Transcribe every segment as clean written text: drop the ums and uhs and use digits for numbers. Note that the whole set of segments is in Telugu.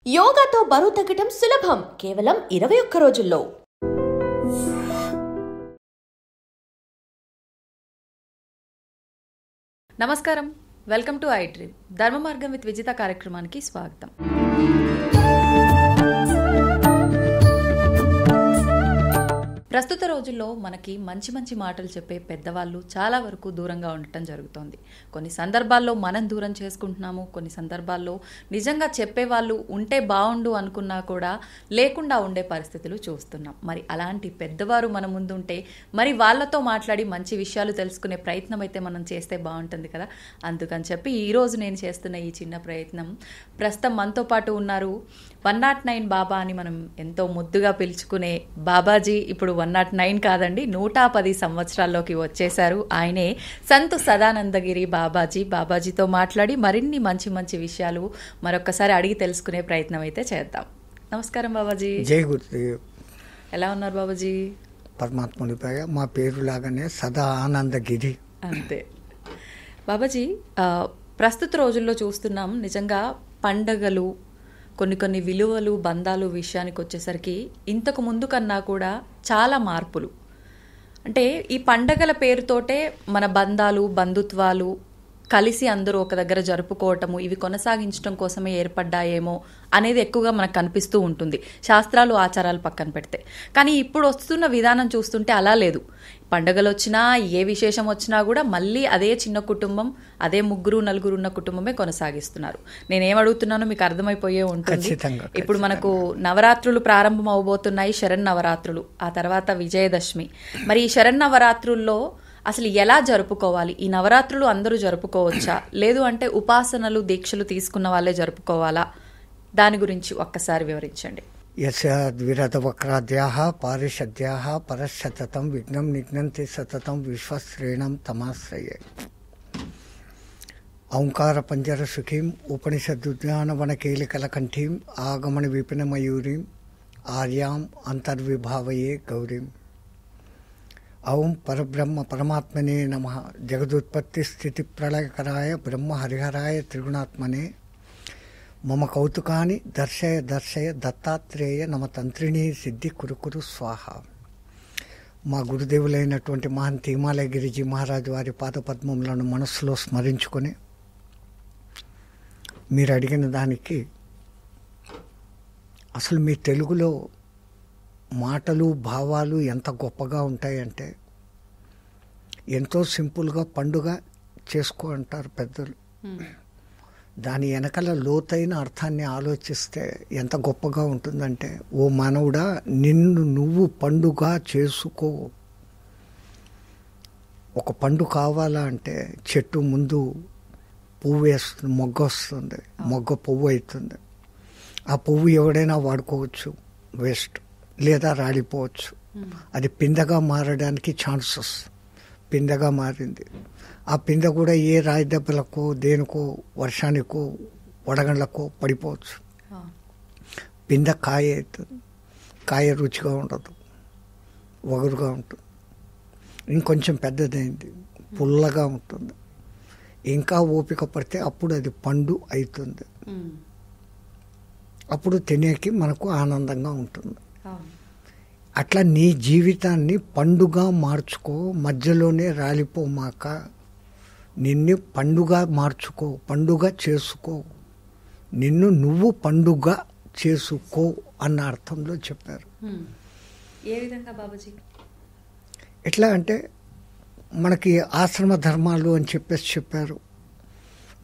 యోగాతో బరువు తగ్గటం సులభం కేవలం 21 రోజుల్లో. నమస్కారం, వెల్కమ్ టు ఐ డ్రీమ్. ధర్మ మార్గం విత్ విజిత కార్యక్రమానికి స్వాగతం. ప్రస్తుత రోజుల్లో మనకి మంచి మంచి మాటలు చెప్పే పెద్దవాళ్ళు చాలా వరకు దూరంగా ఉండటం జరుగుతోంది. కొన్ని సందర్భాల్లో మనం దూరం చేసుకుంటున్నాము, కొన్ని సందర్భాల్లో నిజంగా చెప్పేవాళ్ళు ఉంటే బాగుండు అనుకున్నా కూడా లేకుండా ఉండే పరిస్థితులు చూస్తున్నాం. మరి అలాంటి పెద్దవారు మన ముందుంటే మరి వాళ్ళతో మాట్లాడి మంచి విషయాలు తెలుసుకునే ప్రయత్నం అయితే మనం చేస్తే బాగుంటుంది కదా. అందుకని చెప్పి ఈరోజు నేను చేస్తున్న ఈ చిన్న ప్రయత్నం, ప్రస్తుతం మనతో పాటు ఉన్నారు 109 బాబా అని మనం ఎంతో ముద్దుగా పిలుచుకునే బాబాజీ. ఇప్పుడు 109 కాదండి, 110 సంవత్సరాల్లోకి వచ్చేశారు. ఆయనే సంతు సదానందగిరి బాబాజీ. బాబాజీతో మాట్లాడి మరిన్ని మంచి మంచి విషయాలు మరొకసారి అడిగి తెలుసుకునే ప్రయత్నం అయితే చేద్దాం. నమస్కారం బాబాజీ. జై గురుదేవ్. ఎలా ఉన్నారు బాబాజీ? పరమాత్మునిపై మా పేరు లాగానే సదా ఆనందగిరి. అంతే బాబాజీ. ప్రస్తుత రోజుల్లో చూస్తున్నాం, నిజంగా పండగలు, కొన్ని విలువలు, బంధాలు విషయానికి వచ్చేసరికి ఇంతకు ముందు కన్నా కూడా చాలా మార్పులు. అంటే ఈ పండగల పేరుతోటే మన బంధాలు, బంధుత్వాలు కలిసి అందరూ ఒక దగ్గర జరుపుకోవటము, ఇవి కొనసాగించడం కోసమే ఏర్పడ్డాయేమో అనేది ఎక్కువగా మనకు కనిపిస్తూ ఉంటుంది, శాస్త్రాలు ఆచారాలు పక్కన పెడితే. కానీ ఇప్పుడు వస్తున్న విధానం చూస్తుంటే అలా లేదు. పండగలు వచ్చినా, ఏ విశేషం వచ్చినా కూడా మళ్ళీ అదే చిన్న కుటుంబం, అదే 3-4 ఉన్న కుటుంబమే కొనసాగిస్తున్నారు. నేనేమడుగుతున్నానో మీకు అర్థమైపోయే ఉంటుంది. ఇప్పుడు మనకు నవరాత్రులు ప్రారంభం అవబోతున్నాయి, శరన్నవరాత్రులు, ఆ తర్వాత విజయదశమి. మరి ఈ శరన్నవరాత్రుల్లో అసలు ఎలా జరుపుకోవాలి? ఈ నవరాత్రులు అందరూ జరుపుకోవచ్చా, లేదు అంటే ఉపాసనలు, దీక్షలు తీసుకున్న వాళ్ళే జరుపుకోవాలా? దాని గురించి ఒక్కసారి వివరించండి. యస్యాద్విరత వక్రాద్యాః పారిషద్యాః పరశతతం విఘ్నం నిఘ్నంతి సతతం విశ్వశ్రేణం తమాశ్రయే. ఓంకార పంజర సుఖీం ఉపనిషదుజ్ఞాన వనకేలికలకంఠీం ఆగమన విపిన మయూరీం ఆర్యాం అంతర్విభావయే గౌరీం. ఓం పరబ్రహ్మ పరమాత్మనే నమః. జగదుత్పత్తి స్థితి ప్రళయకరాయ బ్రహ్మ హరిహరాయ త్రిగుణాత్మనే మమ కౌతుకాని దర్శయ దర్శయ దత్తాత్రేయ నమ తంత్రిణీ సిద్ధి కురుకురు స్వాహ. మా గురుదేవులైనటువంటి మహంతి హిమాలయ గిరిజీ మహారాజు వారి పాదపద్మములను మనస్సులో స్మరించుకొని మీరు అడిగిన దానికి, అసలు మీ తెలుగులో మాటలు, భావాలు ఎంత గొప్పగా ఉంటాయంటే, ఎంతో సింపుల్గా పండుగ చేసుకో అంటారు పెద్దలు. దాని వెనకాల లోతైన అర్థాన్ని ఆలోచిస్తే ఎంత గొప్పగా ఉంటుందంటే, ఓ మానవుడా, నిన్ను నువ్వు పండుగ చేసుకో. ఒక పండు కావాలా అంటే చెట్టు ముందు పువ్వు వేస్తుంది, మొగ్గ వస్తుంది, మొగ్గ పువ్వు అవుతుంది. ఆ పువ్వు ఎవడైనా వాడుకోవచ్చు, వేస్ట్, లేదా రాలిపోవచ్చు. అది పిందగా మారడానికి ఛాన్సెస్. పిందగా మారింది. ఆ పిందె కూడా ఏ రాయి దెబ్బలకో, దేనికో, వర్షానికో, వడగండ్లకో పడిపోవచ్చు. పిందె కాయ అవుతుంది. కాయ రుచిగా ఉండదు, వగరుగా ఉంటుంది. ఇంకొంచెం పెద్దదైంది, పుల్లగా ఉంటుంది. ఇంకా ఓపిక పడితే అప్పుడు అది పండు అవుతుంది. అప్పుడు తినేకి మనకు ఆనందంగా ఉంటుంది. అట్లా నీ జీవితాన్ని పండుగ మార్చుకో, మధ్యలోనే రాలిపోమాక నిన్ను పండుగ మార్చుకో, పండుగ చేసుకో, నిన్ను నువ్వు పండుగ చేసుకో అన్న అర్థంలో చెప్పారు. ఏ విధంగా బాబాజీ? ఎట్లా అంటే, మనకి ఆశ్రమ ధర్మాలు అని చెప్పేసి చెప్పారు.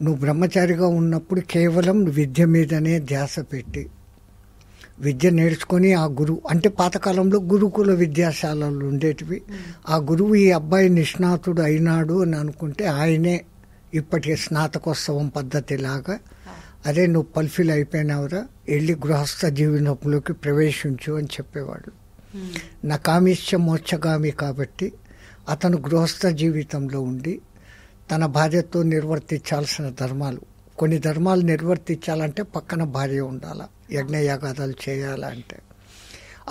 నువ్వు బ్రహ్మచారిగా ఉన్నప్పుడు కేవలం విద్య మీదనే ధ్యాస పెట్టి విద్య నేర్చుకొని, ఆ గురువు అంటే పాతకాలంలో గురుకుల విద్యాశాలలు ఉండేటివి. ఆ గురువు ఈ అబ్బాయి నిష్ణాతుడు అయినాడు అని అనుకుంటే ఆయనే ఇప్పటి స్నాతకోత్సవం పద్ధతిలాగా, అదే నువ్వు పల్ఫిల్ అయిపోయినావురా, వెళ్ళి గృహస్థ జీవనంలోకి ప్రవేశించు అని చెప్పేవాడు. నా కామిష్య మోక్షగామి కాబట్టి అతను గృహస్థ జీవితంలో ఉండి తన భార్యతో నిర్వర్తించాల్సిన ధర్మాలు, కొన్ని ధర్మాలు నిర్వర్తించాలంటే పక్కన భార్య ఉండాలా, యజ్ఞయాగాదాలు చేయాలంటే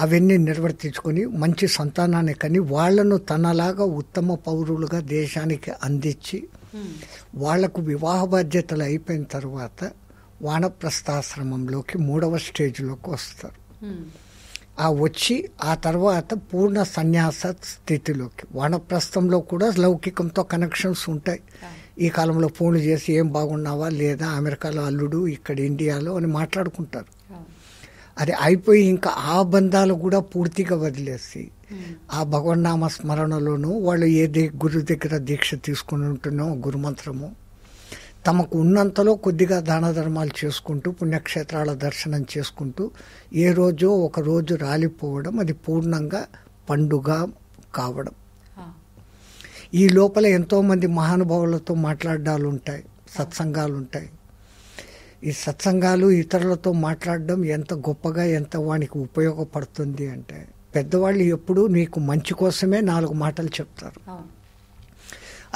అవన్నీ నిర్వర్తించుకొని మంచి సంతానాన్ని కని వాళ్లను తనలాగా ఉత్తమ పౌరులుగా దేశానికి అందించి వాళ్లకు వివాహ బాధ్యతలు అయిపోయిన తర్వాత వానప్రస్థాశ్రమంలోకి 3వ స్టేజ్లోకి వస్తారు. ఆ వచ్చి ఆ తర్వాత పూర్ణ సన్యాస స్థితిలోకి, వానప్రస్థంలో కూడా లౌకికంతో కనెక్షన్స్ ఉంటాయి. ఈ కాలంలో ఫోన్లు చేసి ఏం బాగున్నావా లేదా, అమెరికాలో అల్లుడు ఇక్కడ ఇండియాలో అని మాట్లాడుకుంటారు. అది అయిపోయి ఇంకా ఆ బంధాలు కూడా పూర్తిగా వదిలేసి ఆ భగవన్నామ స్మరణలోనూ వాళ్ళు ఏ గురు దగ్గర దీక్ష తీసుకుని ఉంటున్నో గురుమంత్రము, తమకు ఉన్నంతలో కొద్దిగా దాన ధర్మాలు చేసుకుంటూ పుణ్యక్షేత్రాల దర్శనం చేసుకుంటూ ఏ రోజో ఒక రోజు రాలిపోవడం, అది పూర్ణంగా పండుగ కావడం. ఈ లోపల ఎంతోమంది మహానుభావులతో మాట్లాడాలు ఉంటాయి, సత్సంగాలు ఉంటాయి. ఈ సత్సంగాలు ఇతరులతో మాట్లాడడం ఎంత గొప్పగా, ఎంత వానికి ఉపయోగపడుతుంది అంటే, పెద్దవాళ్ళు ఎప్పుడూ నీకు మంచి కోసమే 4 మాటలు చెప్తారు.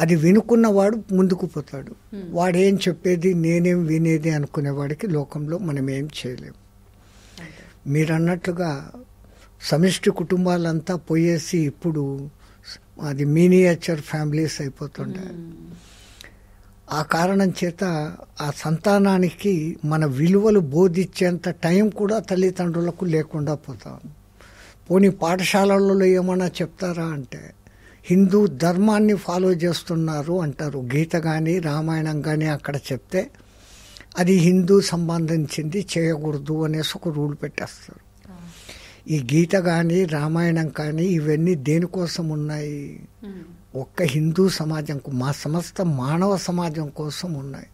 అది వినుకున్నవాడు ముందుకు పోతాడు. వాడేం చెప్పేది నేనేం వినేది అనుకునేవాడికి లోకంలో మనం ఏం చేయలేము. మీరన్నట్లుగా సమిష్టి కుటుంబాలంతా పోయేసి ఇప్పుడు అది మినియేచర్ ఫ్యామిలీస్ అయిపోతుండే. ఆ కారణం చేత ఆ సంతానానికి మన విలువలు బోధించేంత టైం కూడా తల్లిదండ్రులకు లేకుండా పోతాం. పోనీ పాఠశాలలలో ఏమన్నా చెప్తారా అంటే, హిందూ ధర్మాన్ని ఫాలో చేస్తున్నారు అంటారు. గీత కానీ రామాయణం కానీ అక్కడ చెప్తే అది హిందూ సంబంధించింది, చేయకూడదు అనేసి ఒక రూల్ పెట్టేస్తారు. ఈ గీత కానీ రామాయణం కానీ ఇవన్నీ దేనికోసం ఉన్నాయి? ఒక్క హిందూ సమాజం, మా సమస్త మానవ సమాజం కోసం ఉన్నాయి.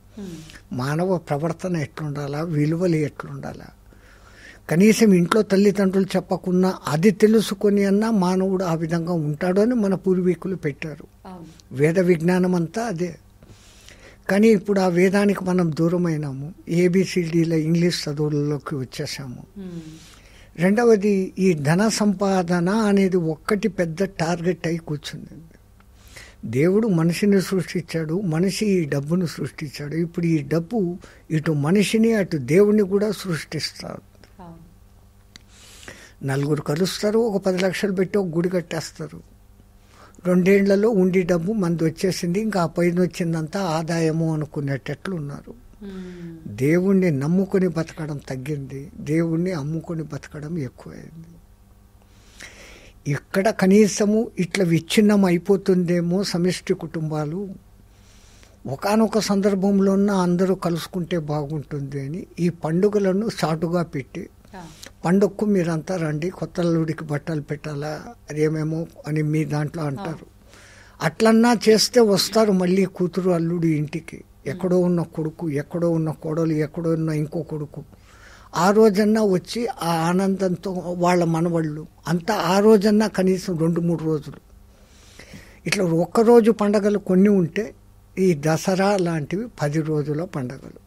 మానవ ప్రవర్తన ఎట్లుండాలా, విలువలు ఎట్లుండాలా, కనీసం ఇంట్లో తల్లిదండ్రులు చెప్పకున్నా అది తెలుసుకొని అన్నా మానవుడు ఆ విధంగా ఉంటాడు అని మన పూర్వీకులు పెట్టారు. వేద విజ్ఞానం అంతా అదే. కానీ ఇప్పుడు ఆ వేదానికి మనం దూరమైనాము, ఏబిసిడీల ఇంగ్లీష్ చదువులలోకి వచ్చేసాము. రెండవది, ఈ ధన సంపాదన అనేది ఒక్కటి పెద్ద టార్గెట్ అయి కూర్చుంది. దేవుడు మనిషిని సృష్టించాడు, మనిషి ఈ డబ్బును సృష్టించాడు. ఇప్పుడు ఈ డబ్బు ఇటు మనిషిని అటు దేవుణ్ణి కూడా సృష్టిస్తాడు. 4 కలుస్తారు, ఒక 10 లక్షలు పెట్టి ఒక గుడి కట్టేస్తారు. 2 ఏళ్లలో ఉండి డబ్బు మంది వచ్చేసింది, ఇంకా ఆ పైన వచ్చిందంతా ఆదాయము అనుకునేటట్లు ఉన్నారు. దేవుణ్ణి నమ్ముకొని బతకడం తగ్గింది, దేవుణ్ణి అమ్ముకొని బతకడం ఎక్కువైంది. ఇక్కడ కనీసము ఇట్లా విచ్ఛిన్నం అయిపోతుందేమో సమిష్టి కుటుంబాలు, ఒకానొక సందర్భంలోన అందరూ కలుసుకుంటే బాగుంటుంది అని ఈ పండుగలను చాటుగా పెట్టి, పండుగకు మీరంతా రండి, కొత్త అల్లుడికి బట్టలు పెట్టాలా అదేమేమో అని మీ దాంట్లో అంటారు. అట్లన్నా చేస్తే వస్తారు మళ్ళీ కూతురు అల్లుడు ఇంటికి. ఎక్కడో ఉన్న కొడుకు, ఎక్కడో ఉన్న కోడలు, ఎక్కడో ఉన్న ఇంకో కొడుకు, ఆ రోజన్నా వచ్చి ఆ ఆనందంతో వాళ్ళ మనవళ్ళు అంతా ఆ రోజన్నా కనీసం 2-3 రోజులు ఇట్లా ఒక్కరోజు పండగలు కొన్ని ఉంటే, ఈ దసరా లాంటివి 10 రోజుల పండగలు.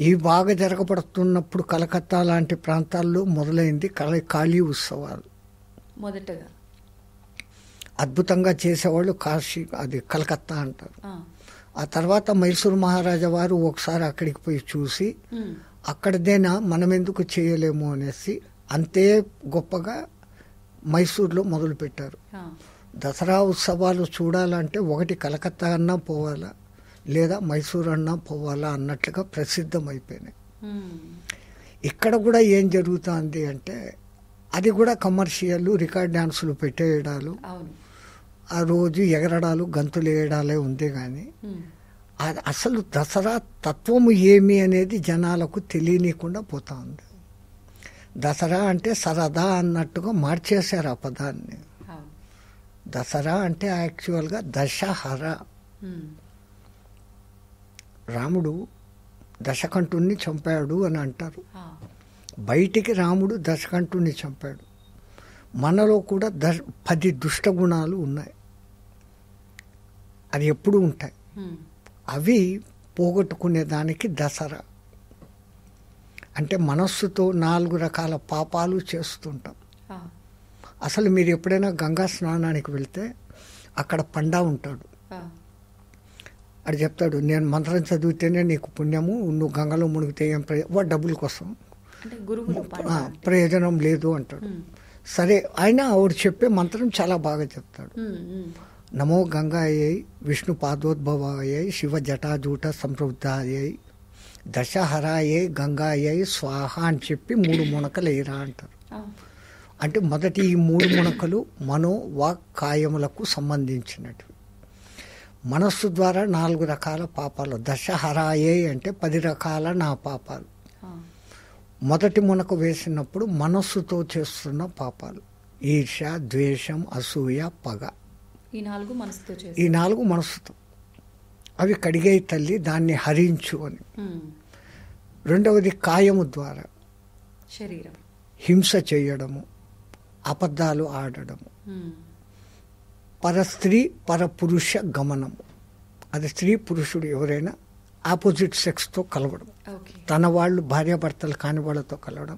ఇవి బాగా జరగబడుతున్నప్పుడు కలకత్తా లాంటి ప్రాంతాల్లో మొదలైంది కాళీ ఉత్సవాలు. మొదటగా అద్భుతంగా చేసేవాళ్ళు కాశీ, అది కలకత్తా అంటారు. ఆ తర్వాత మైసూరు మహారాజా వారు ఒకసారి అక్కడికి పోయి చూసి, అక్కడదేనా మనం ఎందుకు చేయలేము అనేసి అంతే గొప్పగా మైసూర్లో మొదలుపెట్టారు. దసరా ఉత్సవాలు చూడాలంటే ఒకటి కలకత్తా అన్నా పోవాలా, లేదా మైసూర్ అన్నా పోవాలా అన్నట్లుగా ప్రసిద్ధం అయిపోయినాయి. ఇక్కడ కూడా ఏం జరుగుతుంది అంటే, అది కూడా కమర్షియల్, రికార్డ్ డాన్సులు పెట్టేయడాలు, ఆ రోజు ఎగరడాలు, గంతులు వేయడాలే ఉంది. కానీ అసలు దసరా తత్వము ఏమి అనేది జనాలకు తెలియనీయకుండా పోతా ఉంది. దసరా అంటే సరదా అన్నట్టుగా మార్చేశారు ఆ పదాన్ని. దసరా అంటే యాక్చువల్గా దశహర. రాముడు దశకంఠుణ్ణి చంపాడు అని అంటారు. బయటికి రాముడు దశకంఠుణ్ణి చంపాడు. మనలో కూడా 10 దుష్ట గుణాలు ఉన్నాయి, అది ఎప్పుడు ఉంటాయి. అవి పోగొట్టుకునే దానికి దసరా అంటే మనస్సుతో 4 రకాల పాపాలు చేస్తుంటాం. అసలు మీరు ఎప్పుడైనా గంగా స్నానానికి వెళ్తే అక్కడ పండా ఉంటాడు. అది చెప్తాడు, నేను మంత్రం చదివితేనే నీకు పుణ్యము, నువ్వు గంగలో మునిగితే ఏం వాడు డబ్బుల కోసం ప్రయోజనం లేదు అంటాడు. సరే, అయినా ఆవిడ చెప్పే మంత్రం చాలా బాగా చెప్తాడు. నమో గంగాయై విష్ణు పాదోద్భవాయై శివ జటాజూట సంప్రవృద్ధాయై దశహరాయే గంగాయే స్వాహ అని చెప్పి 3 మునకలు వేయరా అంటారు. అంటే మొదటి ఈ 3 మునకలు మనో వాక్ కాయములకు సంబంధించినవి. మనస్సు ద్వారా 4 రకాల పాపాలు. దశహరాయే అంటే 10 రకాల నా పాపాలు. మొదటి మునక వేసినప్పుడు మనస్సుతో చేస్తున్న పాపాలు, ఈర్ష్య, ద్వేషం, అసూయ, పగ. ఈ 4 మనస్సుతో. అవి కడిగే తల్లి, దాన్ని హరించు అని. రెండవది కాయము ద్వారా, శరీరం, హింస చేయడము, అబద్ధాలు ఆడడము, పరస్త్రీ పరపురుష గమనము. అది స్త్రీ పురుషుడు ఎవరైనా ఆపోజిట్ సెక్స్తో కలవడం, తన వాళ్ళు భార్యాభర్తలు కాని వాళ్ళతో కలవడం,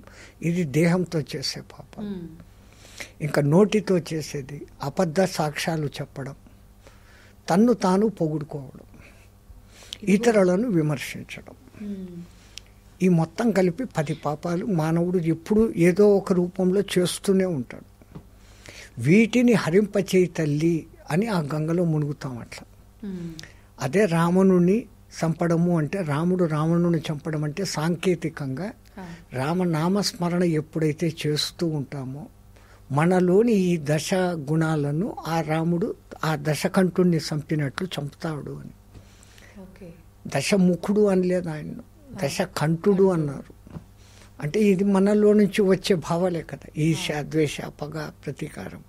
ఇది దేహంతో చేసే పాపం. ఇంకా నోటితో చేసేది అబద్ధ సాక్ష్యాలు చెప్పడం, తన్ను తాను పొగుడుకోవడం, ఇతరులను విమర్శించడం. ఈ మొత్తం కలిపి 10 పాపాలు మానవుడు ఎప్పుడు ఏదో ఒక రూపంలో చేస్తూనే ఉంటాడు. వీటిని హరింపచేయి తల్లి అని ఆ గంగలో మునుగుతాం. అట్లా అదే రావణుని చంపడము అంటే, రాముడు రావణుని చంపడం అంటే సాంకేతికంగా రామనామస్మరణ ఎప్పుడైతే చేస్తూ ఉంటామో మనలోని ఈ దశ గుణాలను ఆ రాముడు ఆ దశకంఠుణ్ణి చంపినట్లు చంపుతాడు అని. దశముఖుడు అనలేదు ఆయన, దశకంఠుడు అన్నారు. అంటే ఇది మనలో నుంచి వచ్చే భావాలే కదా. ఈర్ష్య, ద్వేష, పగ, ప్రతీకారం,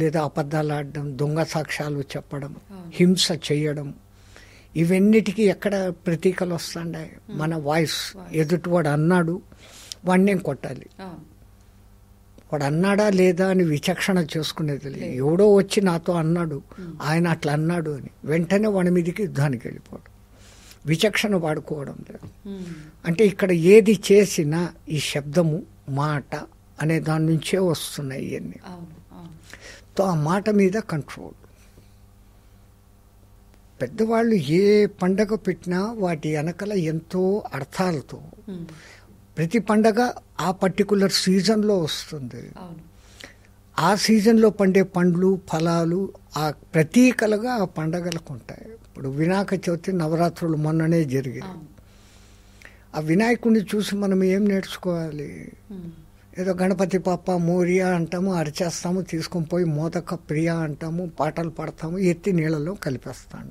లేదా అబద్ధాలు ఆడడం, దొంగ సాక్ష్యాలు చెప్పడం, హింస చేయడం, ఇవన్నిటికీ ఎక్కడ ప్రతీకలు వస్తుండే? మన వాయిస్. ఎదుటివాడు అన్నాడు, వాడిని కొట్టాలి. వాడు అన్నాడా లేదా అని విచక్షణ చేసుకునేది లేదు. ఎవడో వచ్చి నాతో అన్నాడు, ఆయన అట్లా అన్నాడు అని వెంటనే వాడి మీదకి యుద్ధానికి వెళ్ళిపోవడం, విచక్షణ వాడుకోవడం లేదు. అంటే ఇక్కడ ఏది చేసినా ఈ శబ్దము, మాట అనే దాని నుంచే వస్తున్నాయి ఇవన్నీ. తో ఆ మాట మీద కంట్రోల్. పెద్దవాళ్ళు ఏ పండగ పెట్టినా వాటి వెనకల ఎంతో అర్థాలతో, ప్రతి పండగ ఆ పర్టికులర్ సీజన్లో వస్తుంది. ఆ సీజన్లో పండే పండ్లు, ఫలాలు ఆ ప్రతీకలుగా ఆ పండగలకు ఉంటాయి. ఇప్పుడు వినాయక చవితి, నవరాత్రులు మొన్ననే జరిగాయి. ఆ వినాయకుడిని చూసి మనం ఏం నేర్చుకోవాలి? ఏదో గణపతి పాప మోరియా అంటాము, అరిచేస్తాము, తీసుకొని పోయి మోదక ప్రియ అంటాము, పాటలు పాడతాము, ఎత్తి నీళ్ళలో కలిపేస్తాం.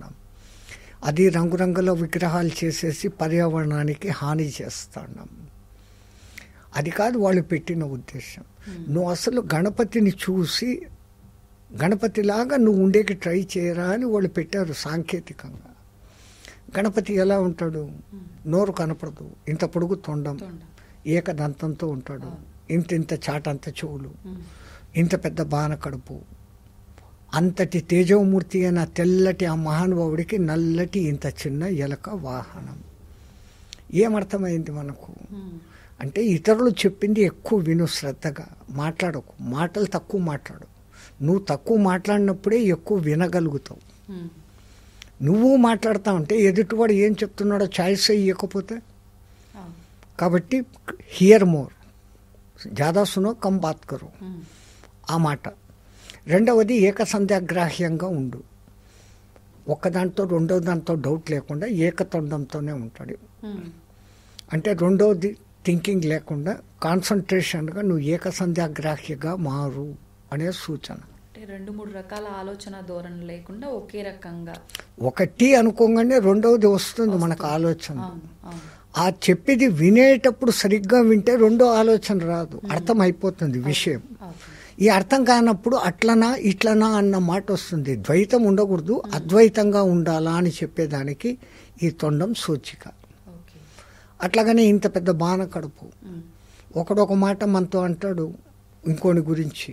అది రంగురంగుల విగ్రహాలు చేసేసి పర్యావరణానికి హాని చేస్తాం. అది కాదు వాళ్ళు పెట్టిన ఉద్దేశం. నువ్వు అసలు గణపతిని చూసి గణపతిలాగా నువ్వు ఉండేకి ట్రై చేయరా అని వాళ్ళు పెట్టారు సాంకేతికంగా. గణపతి ఎలా ఉంటాడు? నోరు కనపడదు, ఇంత పొడుగు తొండం, ఏకదంతంతో ఉంటాడు, ఇంత చాటంత చెవులు, ఇంత పెద్ద బాణ కడుపు, అంతటి తేజోమూర్తి అయిన తెల్లటి ఆ మహానుభావుడికి నల్లటి ఇంత చిన్న ఎలక వాహనం. ఏమర్థమైంది మనకు? అంటే ఇతరులు చెప్పింది ఎక్కువ విను, శ్రద్ధగా మాట్లాడకు, మాటలు తక్కువ మాట్లాడు. నువ్వు తక్కువ మాట్లాడినప్పుడే ఎక్కువ వినగలుగుతావు. నువ్వు మాట్లాడుతావు అంటే ఎదుటివాడు ఏం చెప్తున్నాడో చాయిస్ ఇవ్వకపోతే. కాబట్టి హియర్ మోర్, జాదా సునో కమ్ బాత్ కరో, ఆ మాట. రెండవది ఏకసంధ్యాగ్రాహ్యంగా ఉండు. ఒక్కదాంతో రెండో దాంతో డౌట్ లేకుండా ఏకతొండంతోనే ఉంటాడు. అంటే రెండోది థింకింగ్ లేకుండా కాన్సన్ట్రేషన్గా నువ్వు ఏకసంధ్యాగ్రాహ్యగా మారు అనే సూచన. అంటే 2-3 రకాల ఆలోచన ధోరణి లేకుండా ఒకే రకంగా ఒకటి అనుకోగానే రెండవది వస్తుంది మనకు ఆలోచన. ఆ చెప్పేది వినేటప్పుడు సరిగ్గా వింటే రెండో ఆలోచన రాదు, అర్థమైపోతుంది విషయం. ఈ అర్థం కానప్పుడు అట్లనా ఇట్లనా అన్న మాట వస్తుంది. ద్వైతం ఉండకూడదు, అద్వైతంగా ఉండాలా అని చెప్పేదానికి ఈ తొండం సూచిక. అట్లాగనే ఇంత పెద్ద బాణ కడుపు. ఒకడొక మాట మనతో అంటాడు ఇంకోని గురించి,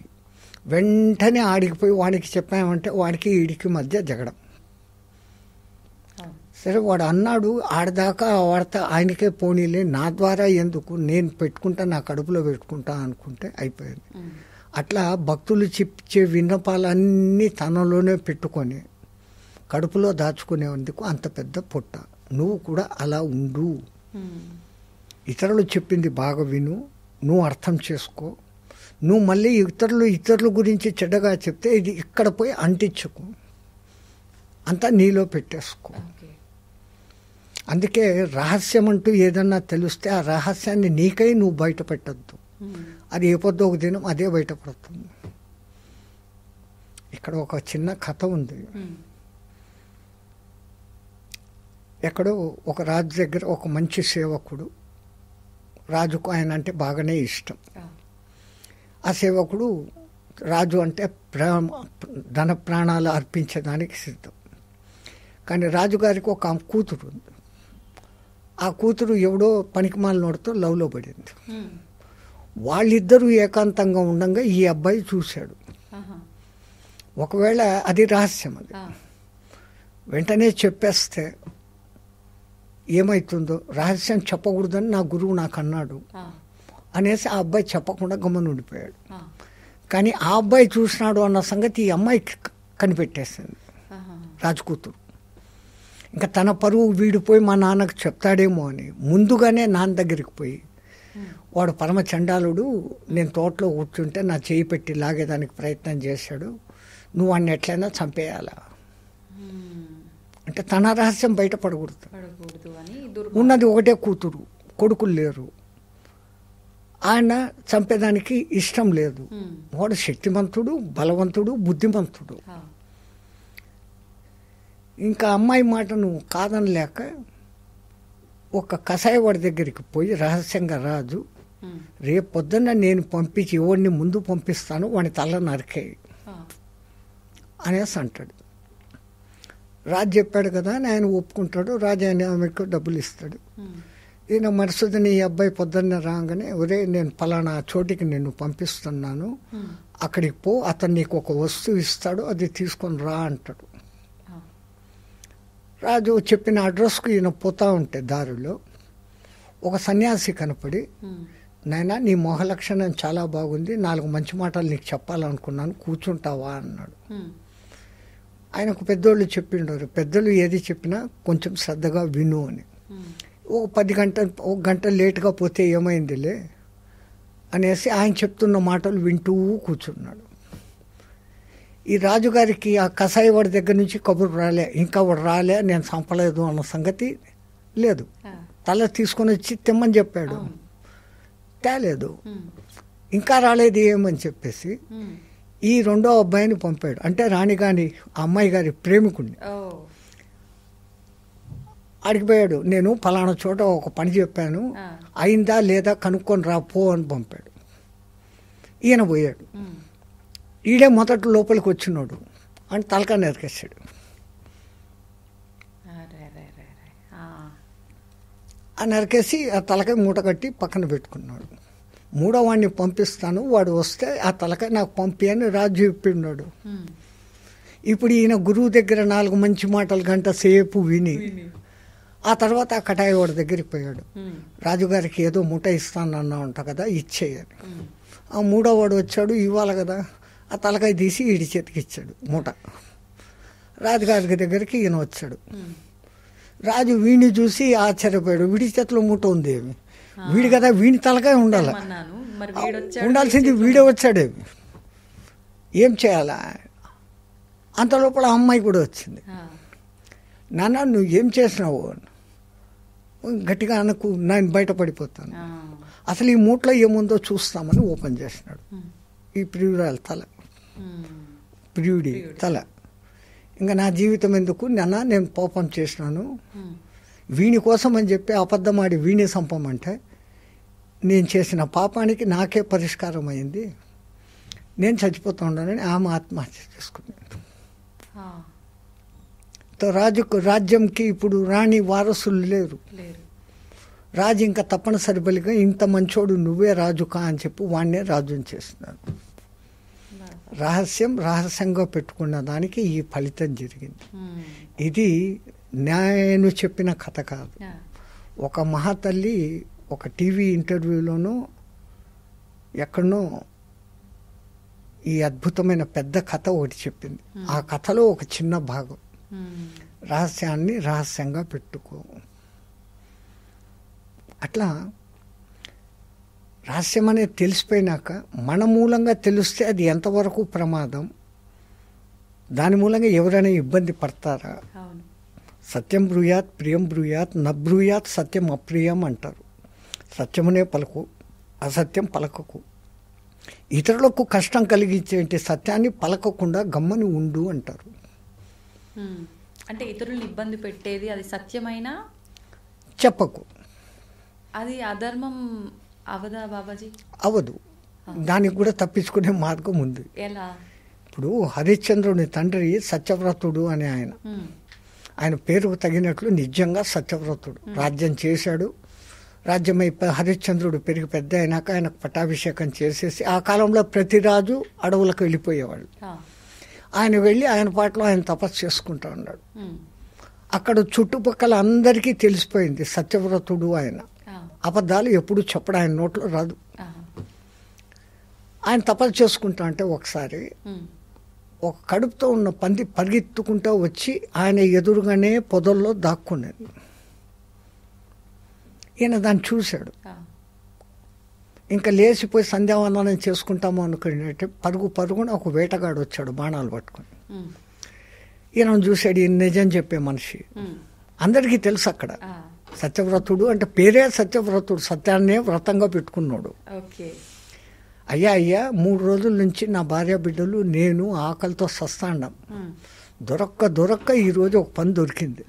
వెంటనే ఆడికిపోయి వాడికి చెప్పామంటే వాడికి ఈడికి మధ్య జగడం. సరే వాడు అన్నాడు, ఆడదాకా ఆ వార్త ఆయనకే పోనీలే, నా ద్వారా ఎందుకు, నేను పెట్టుకుంటా, నా కడుపులో పెట్టుకుంటా అనుకుంటే అయిపోయింది. అట్లా భక్తులు చెప్పే విన్నపాలన్నీ తనలోనే పెట్టుకొని కడుపులో దాచుకునేందుకు అంత పెద్ద పొట్ట. నువ్వు కూడా అలా ఉండు. ఇతరులు చెప్పింది బాగా విను, నువ్వు అర్థం చేసుకో. నువ్వు మళ్ళీ ఇతరుల గురించి చెడ్డగా చెప్తే ఇది ఇక్కడ పోయి అంటించుకో, అంతా నీలో పెట్టేసుకో. అందుకే రహస్యం అంటూ ఏదన్నా తెలిస్తే ఆ రహస్యాన్ని నీకై నువ్వు బయట పెట్టద్దు. అది ఏ పొద్దు ఒక దినం అదే బయటపడుతుంది. ఇక్కడ ఒక చిన్న కథ ఉంది. ఎక్కడో ఒక రాజు దగ్గర ఒక మంచి సేవకుడు, రాజుకు ఆయన అంటే బాగానే ఇష్టం. ఆ సేవకుడు రాజు అంటే ధన ప్రాణాలు అర్పించడానికి సిద్ధం. కానీ రాజుగారికి ఒక కూతురు ఉంది. ఆ కూతురు ఎవడో పనికిమాలినోడితో లవ్లో పడింది. వాళ్ళిద్దరూ ఏకాంతంగా ఉండగా ఈ అబ్బాయి చూశాడు. ఒకవేళ అది రహస్యం, అది వెంటనే చెప్పేస్తే ఏమవుతుందో, రహస్యం చెప్పకూడదని నా గురువు నాకు అన్నాడు అనేసి ఆ అబ్బాయి చెప్పకుండా గమ్మున ఉండిపోయాడు. కానీ ఆ అబ్బాయి చూసినాడు అన్న సంగతి ఈ అమ్మాయికి కనిపెట్టేసింది, రాజకూతురు. ఇంకా తన పరువు వీడిపోయి మా నాన్నకు చెప్తాడేమో అని ముందుగానే నాన్న దగ్గరికి పోయి, వాడు పరమ చండాలుడు, నేను తోటలో కూర్చుంటే నా చేయి పెట్టి లాగేదానికి ప్రయత్నం చేశాడు, నువ్వు వాడిని ఎట్లయినా చంపేయాలా అంటే తన రహస్యం బయటపడకూడదు. ఉన్నది ఒకటే కూతురు, కొడుకులు లేరు, ఆయన చంపేదానికి ఇష్టం లేదు. వాడు శక్తిమంతుడు, బలవంతుడు, బుద్ధిమంతుడు. ఇంకా అమ్మాయి మాటను కాదనలేక ఒక కషాయవాడి దగ్గరికి పోయి రహస్యంగా, రాజు రేపు పొద్దున్న నేను పంపించి ఎవరిని ముందు పంపిస్తాను, వాడి తల నరికేయి అనేసి అంటాడు. రాజు చెప్పాడు కదా అని ఆయన ఒప్పుకుంటాడు. రాజు ఆయన ఆమెకు డబ్బులు ఇస్తాడు. ఈయన మరుసటిని ఈ అబ్బాయి పొద్దున్న రాగానే, ఒరే నేను పలానా చోటికి నిన్ను పంపిస్తున్నాను, అక్కడికి పో, అతను నీకు ఒక వస్తువు ఇస్తాడు, అది తీసుకొని రా అంటాడు. రాజు చెప్పిన అడ్రస్కు ఈయన పోతా ఉంటే దారిలో ఒక సన్యాసి కనపడి, నాయనా నీ మొహ లక్షణం చాలా బాగుంది, 4 మంచి మాటలు నీకు చెప్పాలనుకున్నాను, కూర్చుంటావా అన్నాడు. ఆయనకు పెద్దోళ్ళు చెప్పిండారు, పెద్దలు ఏది చెప్పినా కొంచెం శ్రద్ధగా విను అని. ఒక గంట లేటుగా పోతే ఏమైందిలే అనేసి ఆయన చెప్తున్న మాటలు వింటూ కూర్చున్నాడు. ఈ రాజుగారికి ఆ కషాయవాడి దగ్గర నుంచి కబురు రాలే, ఇంకా వాడు రాలే, నేను చంపలేదు అన్న సంగతి లేదు. తల తీసుకొని వచ్చి తెమ్మని చెప్పాడు, తేలేదు. ఇంకా రాలేదు ఏమని చెప్పేసి ఈ రెండో అబ్బాయిని పంపాడు. అంటే రాణిగాని ఆ అమ్మాయి గారి ప్రేమికుడిని అడిగిపోయాడు, నేను పలానా చోట ఒక పని చెప్పాను, అయిందా లేదా కనుక్కొని రా పో అని పంపాడు. ఈయన పోయాడు. ఈడే మొదట లోపలికి వచ్చినాడు అని తలకా నరికేశాడు. ఆ నరికేసి ఆ తలకాయ మూట కట్టి పక్కన పెట్టుకున్నాడు. 3వ వాడిని పంపిస్తాను, వాడు వస్తే ఆ తలకాయ నాకు పంపి అని రాజు చెప్పిన్నాడు. ఇప్పుడు ఈయన గురువు దగ్గర 4 మంచి మాటలు గంట సేపు విని ఆ తర్వాత ఆ కటాయవాడి దగ్గరికి పోయాడు. రాజుగారికి ఏదో మూట ఇస్తానన్నా ఉంటా కదా, ఇచ్చేయని. ఆ 3వ వాడు వచ్చాడు, ఇవ్వాలి కదా, ఆ తలకాయ తీసి ఈడి చేతికి ఇచ్చాడు మూట. రాజుగారి దగ్గరికి ఈయన వచ్చాడు. రాజు వీడిని చూసి ఆశ్చర్యపోయాడు, వీడి చేతిలో మూట ఉంది ఏమి, వీడి కదా, వీడి తలకాయ ఉండాలి, ఉండాల్సింది వీడే వచ్చాడేమి, ఏం చేయాలా? అంత లోపల అమ్మాయి కూడా వచ్చింది. నాన్న నువ్వు ఏం చేసినావు? గట్టిగా అనకు, నేను బయటపడిపోతాను. అసలు ఈ మూటలో ఏముందో చూస్తామని ఓపెన్ చేసినాడు. ఈ ప్రియురాలి తల, ప్రియుడి తల. ఇంకా నా జీవితం ఎందుకు నాన్న, నేను పాపం చేసినాను, వీని కోసం అని చెప్పి అబద్ధమాడి వీణి సంపమంటే నేను చేసిన పాపానికి నాకే పరిష్కారం అయింది, నేను చచ్చిపోతూ ఉన్నానని ఆమె ఆత్మహత్య చేసుకున్నాను. రాజ్యంకి ఇప్పుడు రాణి వారసులు లేరు. రాజు ఇంకా తప్పనిసరి బలిగా ఇంత మంచోడు నువ్వే రాజు కా అని చెప్పి వాడినే రాజుని చేస్తున్నాను. రహస్యంగా పెట్టుకున్న దానికి ఈ ఫలితం జరిగింది. ఇది నేను చెప్పిన కథ కాదు. ఒక మహాతల్లి ఒక టీవీ ఇంటర్వ్యూలోనూ ఎక్కడనో ఈ అద్భుతమైన పెద్ద కథ ఒకటి చెప్పింది. ఆ కథలో ఒక చిన్న భాగం, రహస్యాన్ని రహస్యంగా పెట్టుకో. అట్లా రహస్యం అనేది తెలిసిపోయినాక మన మూలంగా తెలిస్తే అది ఎంతవరకు ప్రమాదం, దాని మూలంగా ఎవరైనా ఇబ్బంది పడతారా, సత్యం బ్రూయాత్ ప్రియం బ్రూయాత్ నబ్రూయాత్ సత్యం అప్రియం అంటారు. సత్యమునే పలుకు, అసత్యం పలకకు. ఇతరులకు కష్టం కలిగించేంటి సత్యాన్ని పలకకుండా గమ్మని ఉండు అంటారు. అంటే ఇతరులను ఇబ్బంది పెట్టేది అది సత్యమైనా చెప్పకు, అది అధర్మం అవదా బాబాజీ? అవదు. దానికి కూడా తప్పించుకునే మార్గం ఉంది. ఎలా? ఇప్పుడు హరిశ్చంద్రుని తండ్రి సత్యవ్రతుడు అని ఆయన పేరుకు తగినట్లు నిజంగా సత్యవ్రతుడు. రాజ్యం చేశాడు. రాజ్యం అయిపోయి హరిశ్చంద్రుడు పెరిగి పెద్ద అయినాక ఆయనకు పట్టాభిషేకం చేసేసి, ఆ కాలంలో ప్రతి రాజు అడవులకు వెళ్ళిపోయేవాళ్ళు. ఆయన వెళ్ళి ఆయన పాటలో ఆయన తపస్సు చేసుకుంటా ఉన్నాడు. అక్కడ చుట్టుపక్కల అందరికీ తెలిసిపోయింది సత్యవ్రతుడు ఆయన. అబద్ధాలు ఎప్పుడు చెప్పడం ఆయన నోట్లో రాదు. ఆయన తపస్సు చేసుకుంటా అంటే ఒకసారి ఒక కడుపుతో ఉన్న పంది పరిగెత్తుకుంటూ వచ్చి ఆయన ఎదురుగానే పొదల్లో దాక్కున్నది. ఈయన దాన్ని చూశాడు. ఇంకా లేచిపోయి సంధ్యావందనం చేసుకుంటాము అనుకున్నట్టే పరుగున ఒక వేటగాడు వచ్చాడు బాణాలు పట్టుకొని. ఈయన చూశాడు, ఈయన నిజం చెప్పే మనిషి. అందరికీ తెలుసు అక్కడ సత్యవ్రతుడు అంటే పేరే సత్యవ్రతుడు, సత్యాన్నే వ్రతంగా పెట్టుకున్నాడు. అయ్యా 3 రోజుల నుంచి నా భార్య బిడ్డలు నేను ఆకలితో సస్తాండం. దొరక్క ఈరోజు ఒక పని దొరికింది.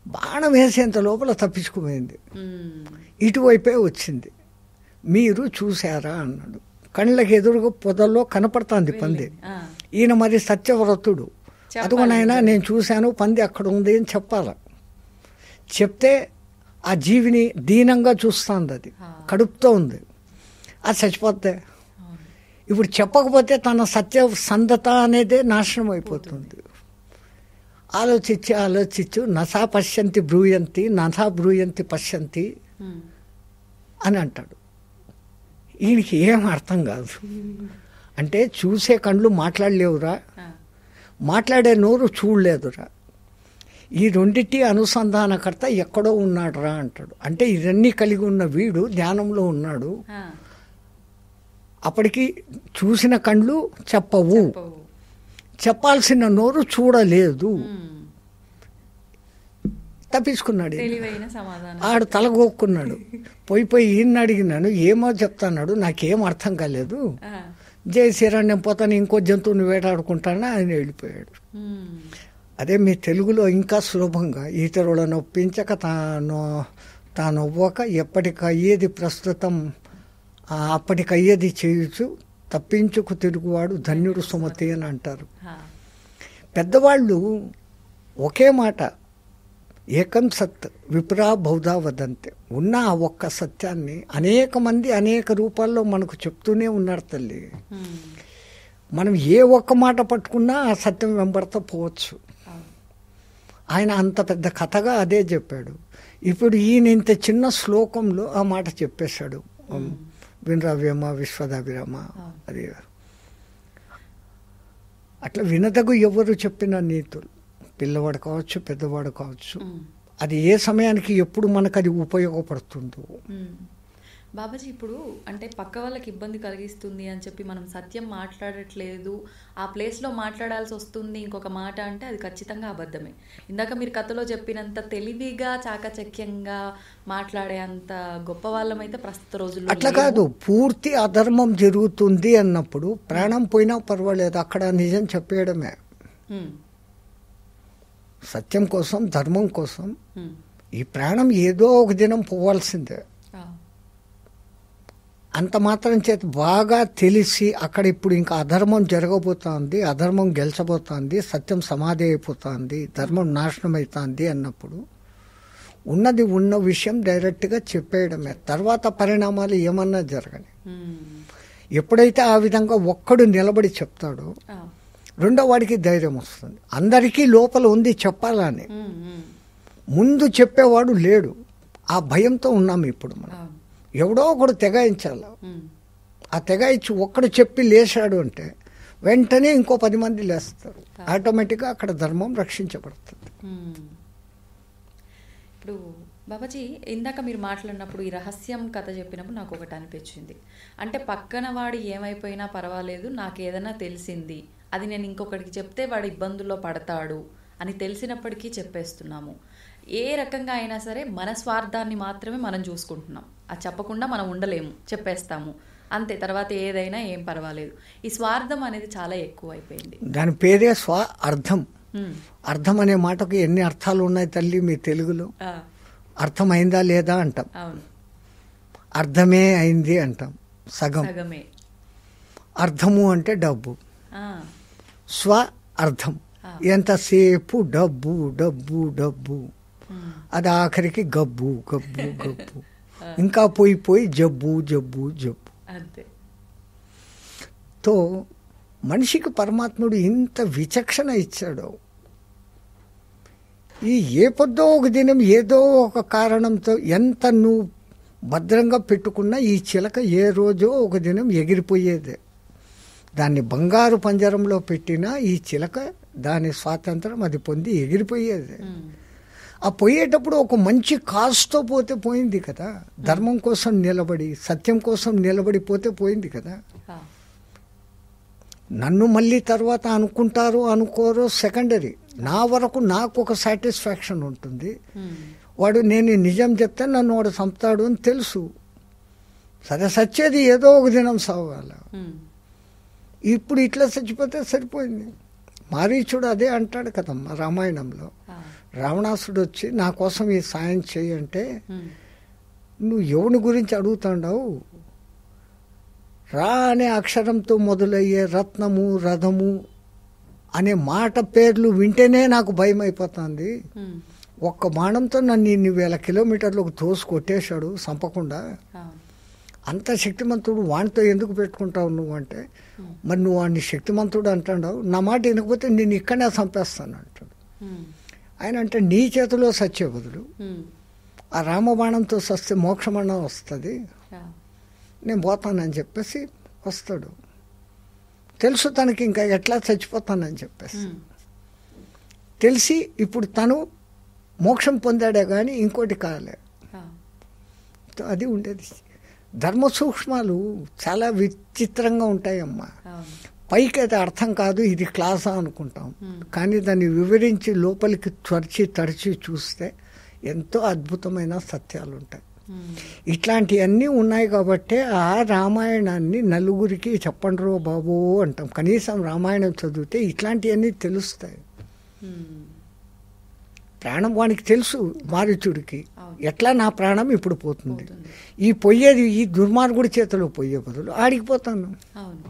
బాణం వేసేంత లోపల తప్పించుకుపోయింది. ఇటువైపే వచ్చింది. మీరు చూశారా అన్నాడు. కళ్ళకి ఎదురుగా పొదల్లో కనపడుతుంది పంది. ఈయన మరి సత్యవ్రతుడు. అదుగునైనా నేను చూశాను, పంది అక్కడ ఉంది అని చెప్పాల. చెప్తే ఆ జీవిని దీనంగా చూస్తుంది. అది కడుపుతో ఉంది, అది చచ్చిపోద్ది. ఇప్పుడు చెప్పకపోతే తన సత్య సంధత అనేదే నాశనం అయిపోతుంది. ఆలోచించు నసా పశ్యంతి బ్రూయంతి నసా బ్రూయంతి పశ్యంతి అని అంటాడు. ఈయనకి ఏం అర్థం కాదు. అంటే చూసే కళ్ళు మాట్లాడలేవురా, మాట్లాడే నోరు చూడలేదురా, ఈ రెండిటి అనుసంధానకర్త ఎక్కడో ఉన్నాడురా అంటాడు. అంటే ఇవన్నీ కలిగి ఉన్న వీడు ధ్యానంలో ఉన్నాడు. అప్పటికి చూసిన కళ్ళు చెప్పవు, చెప్పాల్సిన నోరు చూడలేదు. తప్పించుకున్నాడు. ఆడు తలగొక్కున్నాడు. పోయి ఈయన అడిగినాను, ఏమో చెప్తాన్నాడు, నాకేం అర్థం కాలేదు, జై శ్రీరామ్ నేను పోతాను, ఇంకో జంతువుని వేటాడుకుంటాను ఆయన వెళ్ళిపోయాడు. అదే మీ తెలుగులో ఇంకా సులభంగా ఇతరులను ఒప్పించక తాను అవ్వక ఎప్పటికయ్యేది ప్రస్తుతం అప్పటికయ్యేది చేయుచు తప్పించుకు తిరుగువాడు ధన్యుడు సుమతి అని అంటారు. పెద్దవాళ్ళు ఒకే మాట, ఏకం సత్ విప్రా బౌధా వదంతే, ఉన్న ఆ ఒక్క సత్యాన్ని అనేక మంది అనేక రూపాల్లో మనకు చెప్తూనే ఉన్నారు తల్లి. మనం ఏ ఒక్క మాట పట్టుకున్నా ఆ సత్యం వెంబడతా పోవచ్చు. ఆయన అంత పెద్ద కథగా అదే చెప్పాడు. ఇప్పుడు ఈయన ఇంత చిన్న శ్లోకంలో ఆ మాట చెప్పేశాడు, వినరవ్యమ విశ్వదాభిరామ. అది అట్లా వినదగు ఎవరు చెప్పిన నీతులు, పిల్లవాడు కావచ్చు పెద్దవాడు కావచ్చు, అది ఏ సమయానికి ఎప్పుడు మనకు అది ఉపయోగపడుతుందో. బాబాజీ ఇప్పుడు అంటే పక్క వాళ్ళకి ఇబ్బంది కలిగిస్తుంది అని చెప్పి మనం సత్యం మాట్లాడట్లేదు, ఆ ప్లేస్లో మాట్లాడాల్సి వస్తుంది ఇంకొక మాట అంటే అది ఖచ్చితంగా అబద్ధమే. ఇందాక మీరు కథలో చెప్పినంత తెలివిగా చాకచక్యంగా మాట్లాడే అంత గొప్ప వాళ్ళమైతే ప్రస్తుత రోజుల్లో అట్లా కాదు. పూర్తి అధర్మం జరుగుతుంది అన్నప్పుడు ప్రాణం పోయినా పర్వాలేదు, అక్కడ నిజం చెప్పేయడమే. సత్యం కోసం ధర్మం కోసం ఈ ప్రాణం ఏదో ఒక దినం పోవాల్సిందే. అంత మాత్రం చేత బాగా తెలిసి అక్కడ ఇప్పుడు ఇంకా అధర్మం జరగబోతోంది, అధర్మం గెలిచబోతోంది, సత్యం సమాధి అయిపోతుంది, ధర్మం నాశనం అవుతుంది అన్నప్పుడు ఉన్నది ఉన్న విషయం డైరెక్ట్గా చెప్పేయడమే. తర్వాత పరిణామాలు ఏమన్నా జరగని. ఎప్పుడైతే ఆ విధంగా ఒక్కడు నిలబడి చెప్తాడో రెండో వాడికి ధైర్యం వస్తుంది. అందరికీ లోపల ఉంది చెప్పాలని, ముందు చెప్పేవాడు లేడు. ఆ భయంతో ఉన్నాము ఇప్పుడు మనం. ఎవడో ఒకడు తెగాయించాలి. ఆ తెగాయించి ఒక్కడు చెప్పి లేచాడు అంటే వెంటనే ఇంకో 10 మంది లేస్తారు. ఆటోమేటిక్గా అక్కడ ధర్మం రక్షించబడుతుంది. ఇప్పుడు బాబాజీ ఇందాక మీరు మాట్లాడినప్పుడు ఈ రహస్యం కథ చెప్పినప్పుడు నాకు ఒకటి అనిపించింది. అంటే పక్కన వాడు ఏమైపోయినా పర్వాలేదు, నాకు ఏదైనా తెలిసింది, అది నేను ఇంకొకటికి చెప్తే వాడు ఇబ్బందుల్లో పడతాడు అని తెలిసినప్పటికీ చెప్పేస్తున్నాము. ఏ రకంగా అయినా సరే మన స్వార్థాన్ని మాత్రమే మనం చూసుకుంటున్నాం. అది చెప్పకుండా మనం ఉండలేము, చెప్పేస్తాము అంతే. తర్వాత ఏదైనా ఏం పర్వాలేదు. ఈ స్వార్థం అనేది చాలా ఎక్కువ అయిపోయింది. దాని పేరే అర్థం. అర్థం అనే మాటకు ఎన్ని అర్థాలు ఉన్నాయి తల్లి మీ తెలుగులో. అర్థమైందా లేదా అంటాం, అర్థమే అయింది అంటాం, సగమే. అర్థము అంటే డబ్బు, స్వ అర్థం ఎంతసేపు డబ్బు డబ్బు డబ్బు, అది ఆఖరికి గబ్బు గబ్బు గబ్బు, ఇంకా పోయి పోయి జబ్బు జబ్బు జబ్బు. అంతే. తో మనిషికి పరమాత్ముడు ఇంత విచక్షణ ఇచ్చాడు. ఈ ఏ పొద్దో ఒక దినం ఏదో ఒక కారణంతో ఎంత నువ్వు భద్రంగా పెట్టుకున్నా ఈ చిలక ఏ రోజో ఒక దినం ఎగిరిపోయేదే. దాన్ని బంగారు పంజరంలో పెట్టినా ఈ చిలక దాని స్వాతంత్రం అది పొంది ఎగిరిపోయేది. ఆ పోయేటప్పుడు ఒక మంచి కాస్తో పోతే పోయింది కదా, ధర్మం కోసం నిలబడి సత్యం కోసం నిలబడిపోతే పోయింది కదా. నన్ను మళ్ళీ తర్వాత అనుకుంటారో అనుకోరో సెకండరీ, నా వరకు నాకు ఒక సాటిస్ఫాక్షన్ ఉంటుంది. వాడు నేను నిజం చెప్తే నన్ను వాడు చంపుతాడు అని తెలుసు. సరే సచ్చేది ఏదో ఒక దినం సాగాల. ఇప్పుడు ఇట్లా చచ్చిపోతే సరిపోయింది. మారీచుడు అదే అంటాడు కదమ్మా రామాయణంలో. రావణాసుడు వచ్చి నా కోసం ఈ సాయం చేయి అంటే, నువ్వు ఎవని గురించి అడుగుతాడావు? రా అనే అక్షరంతో మొదలయ్యే రత్నము రథము అనే మాట పేర్లు వింటేనే నాకు భయం అయిపోతుంది. ఒక్క బాణంతో నన్ను ఇన్ని వేల కిలోమీటర్లకు తోసి కొట్టేశాడు చంపకుండా. అంత శక్తిమంతుడు వాడితో ఎందుకు పెట్టుకుంటావు నువ్వు అంటే, మరి నువ్వు వాడిని శక్తిమంతుడు అంటాడావు, నా మాట వినకపోతే నేను ఇక్కడనే చంపేస్తాను అంటాడు. ఆయన అంటే నీ చేతిలో సచ్చే బదులు ఆ రామబాణంతో సస్తే మోక్షమణం వస్తుంది, నేను పోతానని చెప్పేసి వస్తాడు. తెలుసు తనకి ఇంకా ఎట్లా చచ్చిపోతానని చెప్పేసి తెలిసి ఇప్పుడు తను మోక్షం పొందాడే కానీ ఇంకోటి కాలే. అది ఉండేది. ధర్మ సూక్ష్మాలు చాలా విచిత్రంగా ఉంటాయమ్మా. పైకి అయితే అర్థం కాదు, ఇది క్లాసా అనుకుంటాం, కానీ దాన్ని వివరించి లోపలికి తడిచి చూస్తే ఎంతో అద్భుతమైన సత్యాలు ఉంటాయి. ఇట్లాంటివన్నీ ఉన్నాయి కాబట్టి ఆ రామాయణాన్ని నలుగురికి చెప్పండిరో బాబు అంటాం. కనీసం రామాయణం చదివితే ఇట్లాంటివన్నీ తెలుస్తాయి. ప్రాణం వానికి తెలుసు మారీచుడికి, ఎట్లా నా ప్రాణం ఇప్పుడు పోతుంది, ఈ పోయేది ఈ దుర్మార్గుడి చేతిలో పోయే బదులు ఆడికిపోతాను. అవును.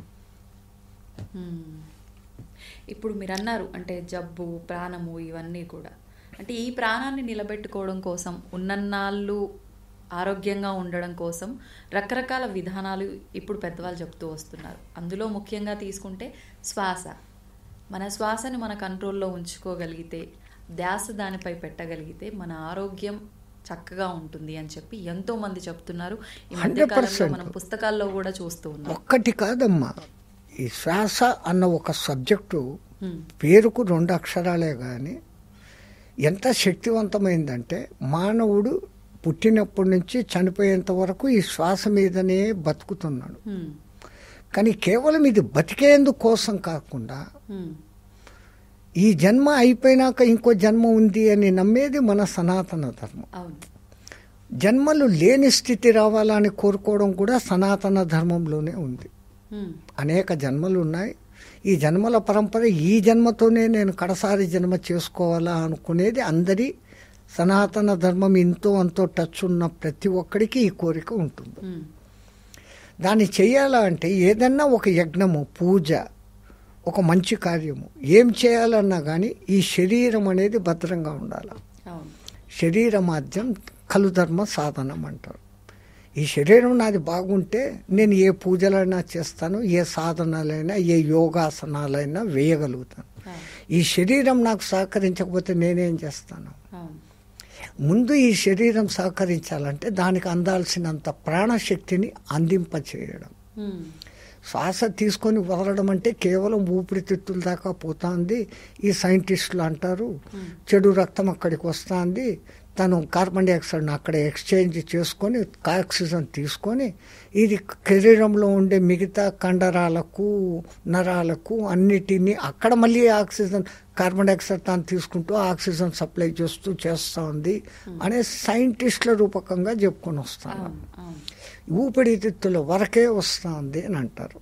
ఇప్పుడు మీరు అన్నారు అంటే జబ్బు ప్రాణము ఇవన్నీ కూడా, అంటే ఈ ప్రాణాన్ని నిలబెట్టుకోవడం కోసం ఉన్నన్నాళ్ళు ఆరోగ్యంగా ఉండడం కోసం రకరకాల విధానాలు ఇప్పుడు పెద్దవాళ్ళు చెప్తూ వస్తున్నారు. అందులో ముఖ్యంగా తీసుకుంటే శ్వాస. మన శ్వాసని మన కంట్రోల్లో ఉంచుకోగలిగితే, ధ్యాస దానిపై పెట్టగలిగితే మన ఆరోగ్యం చక్కగా ఉంటుంది అని చెప్పి ఎంతో మంది చెప్తున్నారు. ఈ మధ్యకాలంలో మనం పుస్తకాల్లో కూడా చూస్తూ ఉన్నాం. ఒక్కటి కాదమ్మా, ఈ శ్వాస అన్న ఒక సబ్జెక్టు పేరుకు 2 అక్షరాలే కానీ ఎంత శక్తివంతమైందంటే, మానవుడు పుట్టినప్పటి నుంచి చనిపోయేంత వరకు ఈ శ్వాస మీదనే బతుకుతున్నాడు. కానీ కేవలం ఇది బతికేందుకు కోసం కాకుండా ఈ జన్మ అయిపోయినాక ఇంకో జన్మ ఉంది అని నమ్మేది మన సనాతన ధర్మం. జన్మలు లేని స్థితి రావాలని కోరుకోవడం కూడా సనాతన ధర్మంలోనే ఉంది. అనేక జన్మలు ఉన్నాయి. ఈ జన్మల పరంపర ఈ జన్మతోనే నేను కడసారి జన్మ చేసుకోవాలా అనుకునేది అందరి సనాతన ధర్మం ఇంతో అంతో టచ్ ఉన్న ప్రతి ఒక్కడికి ఈ కోరిక ఉంటుంది. దాన్ని చేయాలా అంటే ఏదన్నా ఒక యజ్ఞము, పూజ, ఒక మంచి కార్యము ఏం చేయాలన్నా కానీ ఈ శరీరం అనేది భద్రంగా ఉండాలి. శరీర మాధ్యం ఖలు ధర్మ సాధనం అంటారు. ఈ శరీరం నాది బాగుంటే నేను ఏ పూజలైనా చేస్తాను, ఏ సాధనాలైనా, ఏ యోగాసనాలైనా వేయగలుగుతాను. ఈ శరీరం నాకు సహకరించకపోతే నేనేం చేస్తాను? ముందు ఈ శరీరం సహకరించాలంటే దానికి అందాల్సినంత ప్రాణశక్తిని అందింపచేయడం. శ్వాస తీసుకొని వదలడం అంటే కేవలం ఊపిరితిత్తుల దాకా పోతుంది. ఈ సైంటిస్టులు అంటారు చెడు రక్తం అక్కడికి వస్తుంది, తను కార్బన్ డైఆక్సైడ్ని అక్కడ ఎక్స్చేంజ్ చేసుకొని ఆక్సిజన్ తీసుకొని ఇది శరీరంలో ఉండే మిగతా కండరాలకు నరాలకు అన్నిటినీ అక్కడ మళ్ళీ ఆక్సిజన్ కార్బన్ డైఆక్సైడ్ తాను తీసుకుంటూ ఆక్సిజన్ సప్లై చేస్తూ ఉంది అనే సైంటిస్టుల రూపకంగా చెప్పుకొని వస్తాను. ఊపిరితిత్తుల వరకే వస్తుంది అని అంటారు.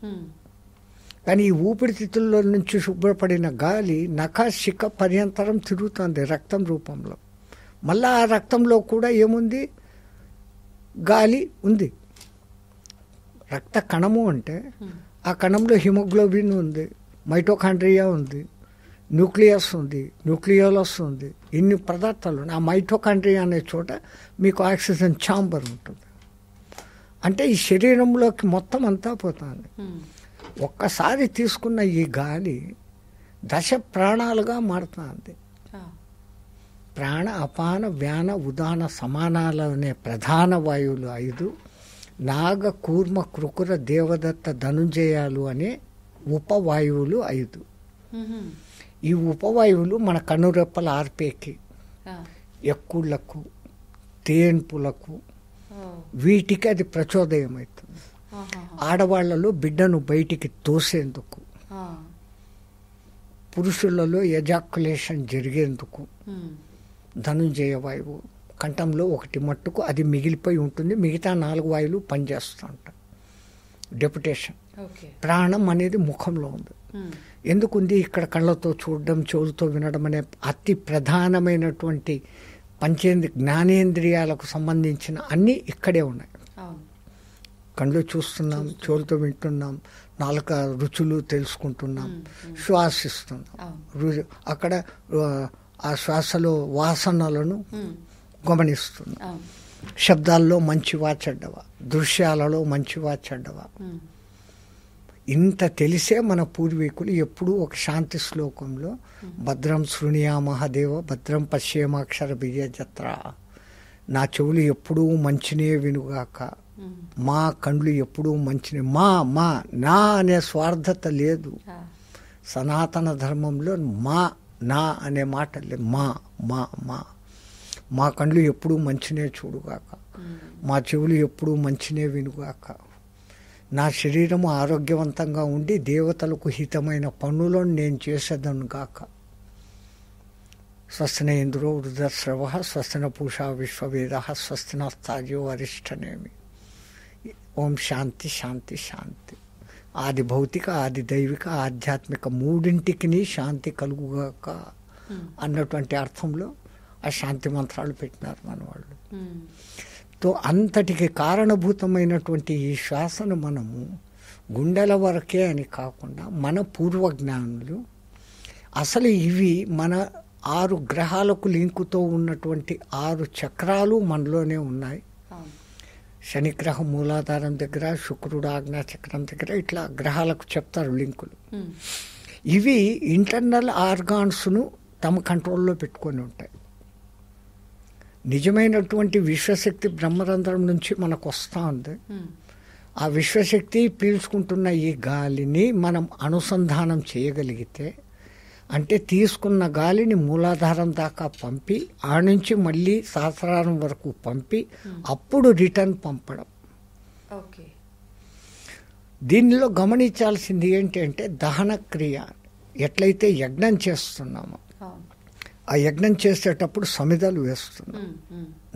కానీ ఈ ఊపిరితిత్తుల్లో నుంచి శుభ్రపడిన గాలి నఖశిఖ పర్యంతరం తిరుగుతుంది రక్తం రూపంలో. మళ్ళీ ఆ రక్తంలో కూడా ఏముంది? గాలి ఉంది. రక్త కణము అంటే ఆ కణంలో హిమోగ్లోబిన్ ఉంది, మైటోకాండ్రియా ఉంది, న్యూక్లియస్ ఉంది, న్యూక్లియోలస్ ఉంది, ఇన్ని పదార్థాలు ఉన్నాయి. ఆ మైటోకాండ్రియా అనే చోట మీకు ఆక్సిజన్ ఛాంబర్ ఉంటుంది. అంటే ఈ శరీరంలోకి మొత్తం అంతా పోతుంది. ఒక్కసారి తీసుకున్న ఈ గాలి దశ ప్రాణాలుగా మారుతుంది. ప్రాణ అపాన వ్యాన ఉదాన సమానాలు అనే ప్రధాన వాయువులు 5, నాగ కూర్మ కృకుర దేవదత్త ధనుంజయాలు అనే ఉపవాయువులు 5. ఈ ఉపవాయువులు మన కనురెప్పల ఆర్పేకి, ఎక్కుళ్లకు, తేన్పులకు వీటికి అది ప్రచోదయం అవుతుంది. ఆడవాళ్లలో బిడ్డను బయటికి తోసేందుకు, పురుషులలో ఎజాక్యులేషన్ జరిగేందుకు ధనుంజయ వాయువు కంఠంలో 1 మట్టుకు అది మిగిలిపోయి ఉంటుంది. మిగతా 4 వాయువులు పనిచేస్తూ ఉంటాయి. డెప్యుటేషన్. ప్రాణం అనేది ముఖంలో ఉంది. ఎందుకుంది? ఇక్కడ కళ్ళతో చూడడం, చెవులతో వినడం అనే అతి ప్రధానమైనటువంటి జ్ఞానేంద్రియాలకు సంబంధించిన అన్నీ ఇక్కడే ఉన్నాయి. కళ్ళు చూస్తున్నాం, చెవులతో వింటున్నాం, నాలుక రుచులు తెలుసుకుంటున్నాం, శ్వాసిస్తున్నాం. అక్కడ ఆ శ్వాసలో వాసనలను గమనిస్తున్నాం. శబ్దాల్లో మంచివా చెడ్డవా, దృశ్యాలలో మంచివా చెడ్డవా. ఇంత తెలిసే మన పూర్వీకులు ఎప్పుడూ ఒక శాంతి శ్లోకంలో భద్రం శృణుయామహదేవ భద్రం పశ్యేమాక్షర బిజయజత్ర, నా చెవులు ఎప్పుడూ మంచినే వినుగాక, మా కండ్లు ఎప్పుడూ మంచినే, మా నా అనే స్వార్థత లేదు. సనాతన ధర్మంలో నా అనే మాట లేదు. మా కండ్లు ఎప్పుడూ మంచినే చూడుగాక, మా చెవులు ఎప్పుడూ మంచినే వినుగాక, నా శరీరము ఆరోగ్యవంతంగా ఉండి దేవతలకు హితమైన పనులను నేను చేసేదను గాక. స్వస్తిన ఇంద్రో వృధశ్రవ స్వస్తిన పూషా విశ్వవేద స్వస్తిన స్థాజ్యో అరిష్టనేమి. ఓం శాంతి శాంతి శాంతి. ఆది భౌతిక, ఆది దైవిక, ఆధ్యాత్మిక మూడింటికి శాంతి కలుగుగాక అన్నటువంటి అర్థంలో ఆ శాంతి మంత్రాలు పెట్టినారు మన వాళ్ళు. తో అంతటికి కారణభూతమైనటువంటి ఈ శ్వాసను మనము గుండెల వరకే అని కాకుండా మన పూర్వజ్ఞానులు అసలు ఇవి మన 6 గ్రహాలకు లింకుతో ఉన్నటువంటి 6 చక్రాలు మనలోనే ఉన్నాయి. శనిగ్రహం మూలాధారం దగ్గర, శుక్రుడు ఆజ్ఞా చక్రం దగ్గర, ఇట్లా గ్రహాలకు చెప్తారు లింకులు. ఇవి ఇంటర్నల్ ఆర్గాన్స్ను తమ కంట్రోల్లో పెట్టుకొని ఉంటాయి. నిజమైనటువంటి విశ్వశక్తి బ్రహ్మరంధ్రం నుంచి మనకు వస్తూ ఉంది. ఆ విశ్వశక్తి పీల్చుకుంటున్న ఈ గాలిని మనం అనుసంధానం చేయగలిగితే, అంటే తీసుకున్న గాలిని మూలాధారం దాకా పంపి ఆ నుంచి మళ్ళీ సహస్రారం వరకు పంపి అప్పుడు రిటర్న్ పంపడం. దీనిలో గమనించాల్సింది ఏంటంటే దహన క్రియ. ఎట్లయితే యజ్ఞం చేస్తున్నామో ఆ యజ్ఞం చేసేటప్పుడు సమిధలు వేస్తున్నాం,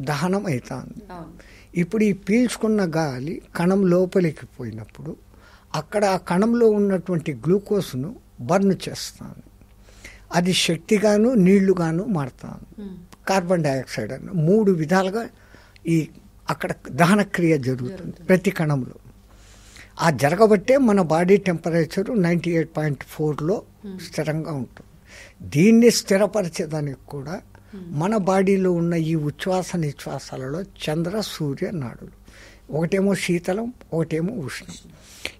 దహనం అవుతుంది. ఇప్పుడు ఈ పీల్చుకున్న గాలి కణం లోపలికి పోయినప్పుడు అక్కడ ఆ కణంలో ఉన్నటువంటి గ్లూకోజ్ను బర్న్ చేస్తాను. అది శక్తిగాను నీళ్లుగాను మారుతాను. కార్బన్ డైఆక్సైడ్ అని 3 విధాలుగా ఈ అక్కడ దహన క్రియ జరుగుతుంది ప్రతి కణంలో. ఆ జరగబట్టే మన బాడీ టెంపరేచరు 98.4లో స్థిరంగా ఉంటుంది. దీన్ని స్థిరపరిచేదానికి కూడా మన బాడీలో ఉన్న ఈ ఉచ్ఛ్వాస నిశ్వాసాలలో చంద్ర సూర్య నాడులు, ఒకటేమో శీతలం, ఒకటేమో ఉష్ణం.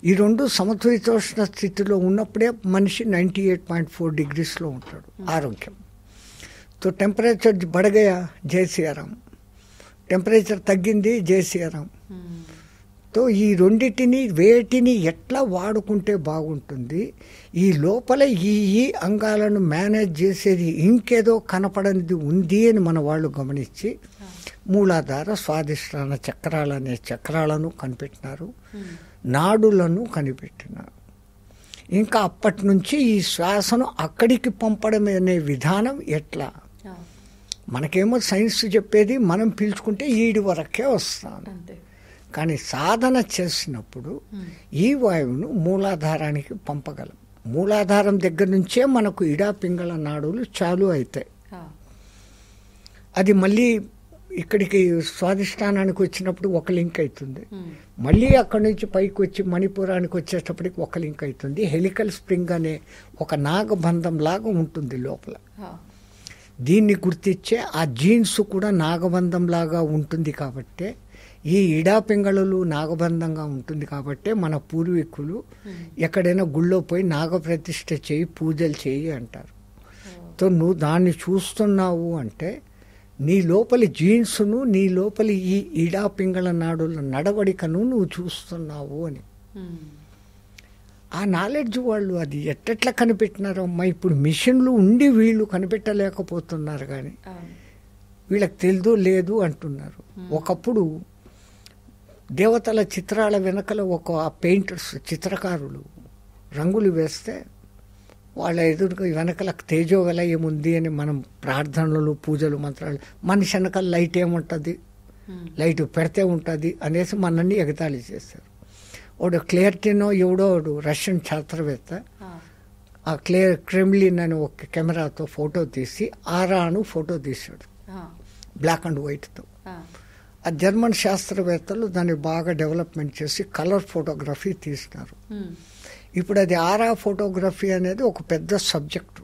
ఈ 2 సమతులితోష్ణ స్థితిలో ఉన్నప్పుడే మనిషి 98.4 డిగ్రీస్లో ఉంటాడు ఆరోగ్యం. తో టెంపరేచర్ బడగయా జై శ్రీరాం, టెంపరేచర్ తగ్గింది జై శ్రీరాం. తో ఈ రెండింటిని వేటిని ఎట్లా వాడుకుంటే బాగుంటుంది, ఈ లోపల ఈ అంగాలను మేనేజ్ చేసేది ఇంకేదో కనపడనిది ఉంది అని మన వాళ్ళు గమనించి మూలాధార స్వాదిష్టాన చక్రాలు అనే చక్రాలను కనిపెట్టినారు, నాడులను కనిపెట్టినారు. ఇంకా అప్పటి నుంచి ఈ శ్వాసను అక్కడికి పంపడం అనే విధానం ఎట్లా, మనకేమో సైన్స్ చెప్పేది మనం పీల్చుకుంటే ఈడి వరకే వస్తాను, కానీ సాధన చేసినప్పుడు ఈ వాయువును మూలాధారానికి పంపగలం. మూలాధారం దగ్గర నుంచే మనకు ఇడా పింగళ నాడులు చాలు అవుతాయి. అది మళ్ళీ ఇక్కడికి స్వాదిష్టానానికి వచ్చినప్పుడు ఒక లింక్ అవుతుంది, మళ్ళీ అక్కడి నుంచి పైకి వచ్చి మణిపురానికి వచ్చేటప్పటికి ఒక లింక్ అవుతుంది. హెలికల్ స్ప్రింగ్ అనే ఒక నాగబంధం లాగా ఉంటుంది లోపల. దీన్ని గుర్తించే ఆ జీన్స్ కూడా నాగబంధం లాగా ఉంటుంది కాబట్టి, ఈ ఇడా పింగళలు నాగబంధంగా ఉంటుంది కాబట్టి మన పూర్వీకులు ఎక్కడైనా గుళ్ళో పోయి నాగప్రతిష్ఠ చేయి, పూజలు చేయి అంటారు. సో నువ్వు దాన్ని చూస్తున్నావు అంటే నీ లోపలి జీన్స్ను, నీ లోపలి ఈ ఇడా పింగళ నాడుల నడవడికను నువ్వు చూస్తున్నావు అని. ఆ నాలెడ్జ్ వాళ్ళు అది ఎట్టెట్లా కనిపెట్టినారో అమ్మా. ఇప్పుడు మిషన్లు ఉండి వీళ్ళు కనిపెట్టలేకపోతున్నారు, కానీ వీళ్ళకి తెలియదు లేదు అంటున్నారు. ఒకప్పుడు దేవతల చిత్రాల వెనకల ఒక పెయింటర్స్, చిత్రకారులు రంగులు వేస్తే వాళ్ళ ఎదురుగా వెనకల తేజో విలయం ఉంది అని మనం ప్రార్థనలు, పూజలు, మంత్రాలు, మనిషి వెనకాల లైట్ ఏముంటుంది, లైట్ పెడితే ఉంటుంది అనేసి మనల్ని ఎగతాళి చేశారు. వాడు క్లియర్టీనో ఎవడో రష్యన్ శాస్త్రవేత్త ఆ క్రెమ్లిన్ అని ఒక కెమెరాతో ఫోటో తీసి ఆరాను ఫోటో తీశాడు, బ్లాక్ అండ్ వైట్తో. ఆ జర్మన్ శాస్త్రవేత్తలు దాన్ని బాగా డెవలప్మెంట్ చేసి కలర్ ఫోటోగ్రఫీ తీసినారు. ఇప్పుడు అది ఆరా ఫోటోగ్రఫీ అనేది ఒక పెద్ద సబ్జెక్టు.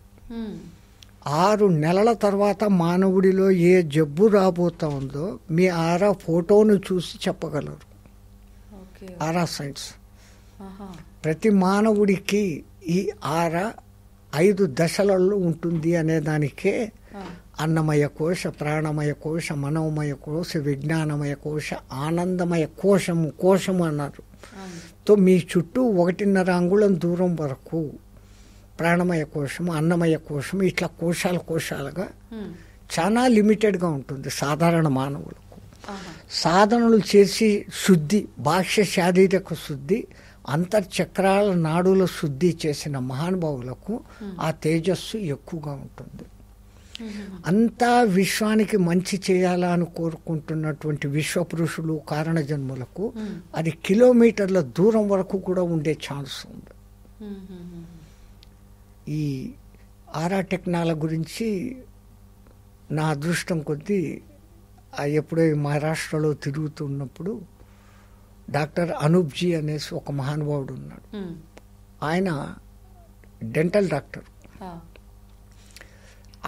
6 నెలల తర్వాత మానవుడిలో ఏ జబ్బు రాబోతా ఉందో మీ ఆరా ఫోటోను చూసి చెప్పగలరు. ఆరా సైన్స్ ప్రతి మానవుడికి ఈ ఆరా 5 దశలలో ఉంటుంది అనే దానికే అన్నమయ కోశ, ప్రాణమయ కోశ, మనోమయ కోశ, విజ్ఞానమయ కోశ, ఆనందమయ కోశము అన్నారు. తో మీ చుట్టూ 1.5 అంగుళం దూరం వరకు ప్రాణమయ కోశము, అన్నమయ కోశము, ఇట్లా కోశాలుగా చాలా లిమిటెడ్గా ఉంటుంది సాధారణ మానవులకు. సాధనలు చేసి శుద్ధి, బాహ్య శారీరక శుద్ధి, అంతర్చక్రాల నాడుల శుద్ధి చేసిన మహానుభావులకు ఆ తేజస్సు ఎక్కువగా ఉంటుంది. అంతా విశ్వానికి మంచి చేయాలా అని కోరుకుంటున్నటువంటి విశ్వపురుషులు, కారణజన్ములకు అది కిలోమీటర్ల దూరం వరకు కూడా ఉండే ఛాన్స్ ఉంది. ఈ ఆరా టెక్నాలజీ గురించి నా అదృష్టం కొద్దీ ఎప్పుడో మహారాష్ట్రలో తిరుగుతున్నప్పుడు డాక్టర్ అనూప్జీ అనేసి ఒక మహానుభావుడు ఉన్నాడు. ఆయన డెంటల్ డాక్టర్.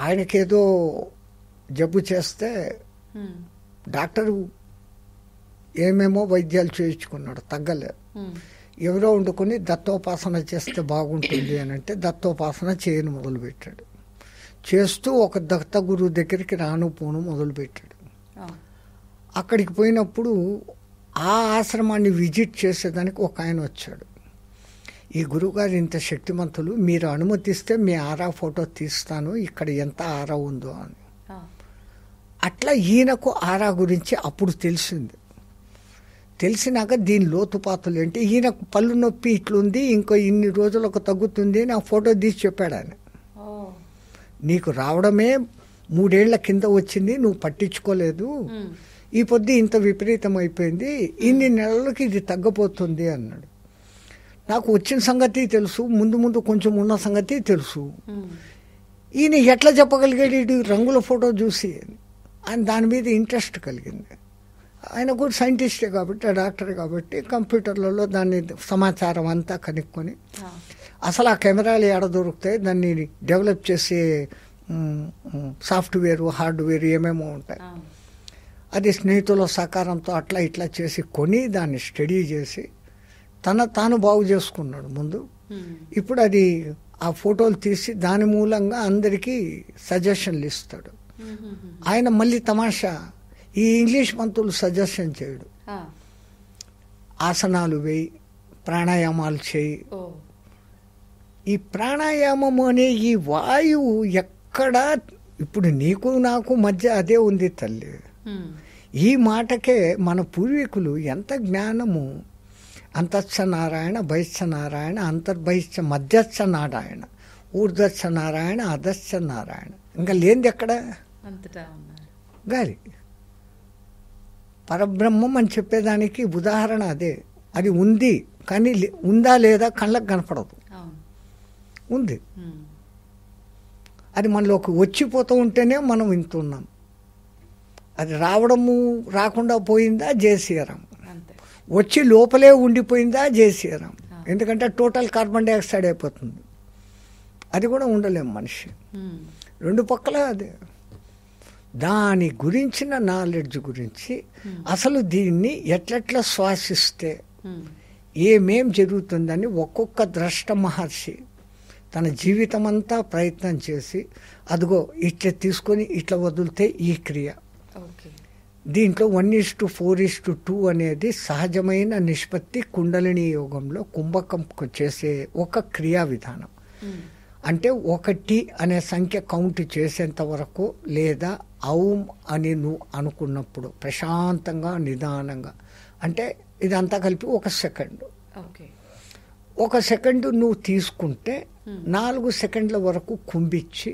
ఆయనకేదో జబ్బు చేస్తే డాక్టరు ఏమేమో వైద్యాలు చేయించుకున్నాడు, తగ్గలేదు. ఎవరో వండుకొని దత్తోపాసన చేస్తే బాగుంటుంది అని అంటే దత్తోపాసన చేయను మొదలుపెట్టాడు. చేస్తూ ఒక దత్త గురువు దగ్గరికి రాను పోను మొదలుపెట్టాడు. అక్కడికి పోయినప్పుడు ఆ ఆశ్రమాన్ని విజిట్ చేసేదానికి ఒక ఆయన వచ్చాడు. ఈ గురువుగారు ఇంత శక్తిమంతులు, మీరు అనుమతిస్తే మీ ఆరా ఫోటో తీస్తాను, ఇక్కడ ఎంత ఆరా ఉందో అని. అట్లా ఈయనకు ఆరా గురించి అప్పుడు తెలిసింది. తెలిసినాక దీని లోతుపాతులు ఏంటి, ఈయనకు పళ్ళు నొప్పి ఇట్లుంది, ఇంకో ఇన్ని రోజులకు తగ్గుతుంది అని ఆ ఫోటో తీసి చెప్పాడు ఆయన. నీకు రావడమే 3 ఏళ్ల కింద వచ్చింది, నువ్వు పట్టించుకోలేదు, ఈ పొద్దు ఇంత విపరీతం అయిపోయింది, ఇన్ని నెలలకి ఇది తగ్గపోతుంది అన్నాడు. నాకు వచ్చిన సంగతి తెలుసు, ముందు కొంచెం ఉన్న సంగతి తెలుసు. ఈయన ఎట్లా చెప్పగలిగాడు ఇది రంగుల ఫోటో చూసి అని దాని మీద ఇంట్రెస్ట్ కలిగింది. ఆయన కూడా సైంటిస్టే కాబట్టి, డాక్టర్ కాబట్టి కంప్యూటర్లలో దాన్ని సమాచారం అంతా కనుక్కొని అసలు ఆ కెమెరాలు ఎక్కడ దొరుకుతాయి, దాన్ని డెవలప్ చేసే సాఫ్ట్వేర్, హార్డ్వేర్ ఏమేమో ఉంటాయి, అది స్నేహితుల సహకారంతో అట్లా ఇట్లా చేసి కొని దాన్ని స్టడీ చేసి తాను బాగు చేసుకున్నాడు ముందు. ఇప్పుడు అది ఆ ఫోటోలు తీసి దాని మూలంగా అందరికీ సజెషన్లు ఇస్తాడు. ఆయన మళ్ళీ తమాషా ఈ ఇంగ్లీష్ మంత్రులు సజెషన్ చేయడు, ఆసనాలు వేయి, ప్రాణాయామాలు చేయి. ఈ ప్రాణాయామము అనే ఈ వాయువు ఎక్కడ ఇప్పుడు నీకు నాకు మధ్య అదే ఉంది తల్లి. ఈ మాటకే మన పూర్వీకులు ఎంత జ్ఞానము, అంతస్థ నారాయణ, బహిస్థ నారాయణ, అంతర్బహిస్థ మధ్యస్థ నారాయణ, ఊర్ధ్వస్థ నారాయణ, అధస్థ నారాయణ, ఇంకా లేనిది ఎక్కడ? అంతటా ఉన్నారు. గాలి పరబ్రహ్మం అని చెప్పేదానికి ఉదాహరణ అదే. అది ఉంది కానీ ఉందా లేదా కళ్ళకు కనపడదు. అవును. ఉంది. అది మనలోకి వచ్చిపోతూ ఉంటేనే మనం వింటున్నాం. అది రావడము రాకుండా పోయిందా జేసీరాం, అంతే. వచ్చి లోపలే ఉండిపోయిందా జేసీరాం. ఎందుకంటే టోటల్ కార్బన్ డైఆక్సైడ్ అయిపోతుంది. అది కూడా ఉండలేము మనిషి. రెండు పక్కల అదే. దాని గురించిన నాలెడ్జ్ గురించి అసలు దీన్ని ఎట్లెట్లా శ్వాసిస్తే ఏమేం జరుగుతుందని ఒక్కొక్క ద్రష్ట మహర్షి తన జీవితం అంతా ప్రయత్నం చేసి అదిగో ఇట్లా తీసుకొని ఇట్లా వదిలితే ఈ క్రియ. దీంట్లో 1:4:2 అనేది సహజమైన నిష్పత్తి కుండలిని యోగంలో కుంభకం చేసే ఒక క్రియా విధానం. అంటే 1 అనే సంఖ్య కౌంట్ చేసేంత వరకు లేదా ఔం అని నువ్వు అనుకున్నప్పుడు ప్రశాంతంగా నిదానంగా, అంటే ఇదంతా కలిపి 1 సెకండ్. 1 సెకండ్ నువ్వు తీసుకుంటే 4 సెకండ్ల వరకు కుంభించి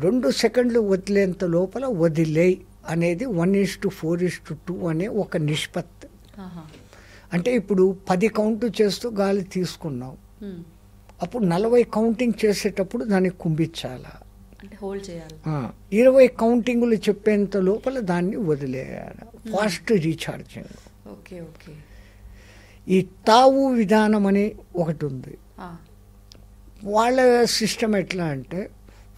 2 సెకండ్లు వదిలేంత లోపల వదిలేయి అనేది 1:4:2 అనే ఒక నిష్పత్తి. అంటే ఇప్పుడు 10 కౌంట్ చేస్తూ గాలి తీసుకున్నావు, అప్పుడు 40 కౌంటింగ్ చేసేటప్పుడు దాన్ని కుంభించాలా, అంటే హోల్డ్ చేయాలి. 20 కౌంటింగ్లు చెప్పేంత లోపల దాన్ని వదిలేయాలి. Fast recharging. Okay okay. ఈ తావు విధానం అని ఒకటి ఉంది. వాళ్ళ సిస్టమ్ ఎట్లా అంటే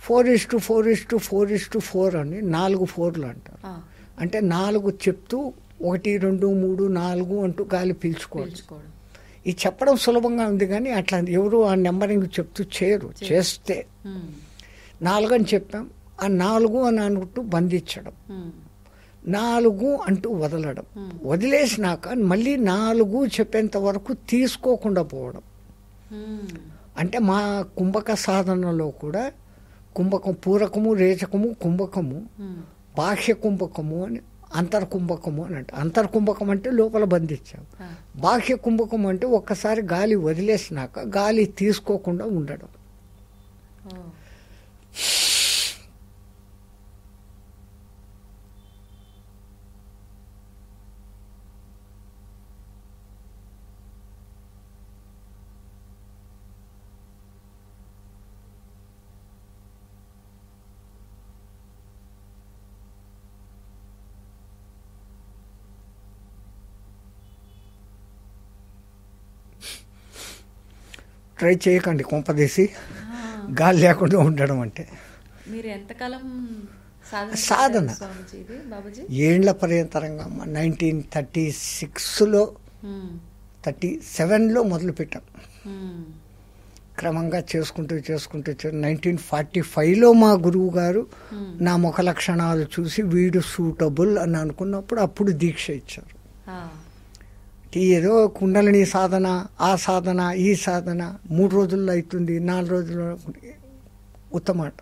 4:4:4:4 అని 4 4లు అంటారు. అంటే 4 చెప్తూ 1 2 3 4 అంటూ గాలి పీల్చుకోవడం. ఇది చెప్పడం సులభంగా ఉంది కానీ అట్లా ఎవరు ఆ నెంబరింగ్ చెప్తూ చేయరు. చేస్తే 4 అని చెప్పాం, ఆ 4 అని అనుకుంటూ బంధించడం, 4 అంటూ వదలడం, వదిలేసినాక మళ్ళీ 4 చెప్పేంత వరకు తీసుకోకుండా పోవడం. అంటే మా కుంభక సాధనలో కూడా కుంభకం పూరకము, రేచకము, కుంభకము, బాహ్య కుంభకము అని, అంతర్కుంభకము అని అంటే, అంతర్కుంభకం అంటే లోపల బంధించాం, బాహ్య కుంభకం అంటే ఒక్కసారి గాలి వదిలేసినాక గాలి తీసుకోకుండా ఉండడం. ట్రై చేయకండి కొంపదీసి గాలి లేకుండా ఉండడం అంటే. మీరు ఎంతకాలం సాధన బాబాజీ? ఏండ్ల పర్యంతరంగా 1936లో 37లో మొదలుపెట్టాం. క్రమంగా చేసుకుంటూ 1945లో మా గురువు గారు నా ముఖ లక్షణాలు చూసి వీడు సూటబుల్ అని అనుకున్నప్పుడు అప్పుడు దీక్ష ఇచ్చారు. ఏదో కుండలిని సాధన, ఆ సాధన, ఈ సాధన 3 రోజుల్లో అవుతుంది, 4 రోజుల్లో ఉత్తమాట,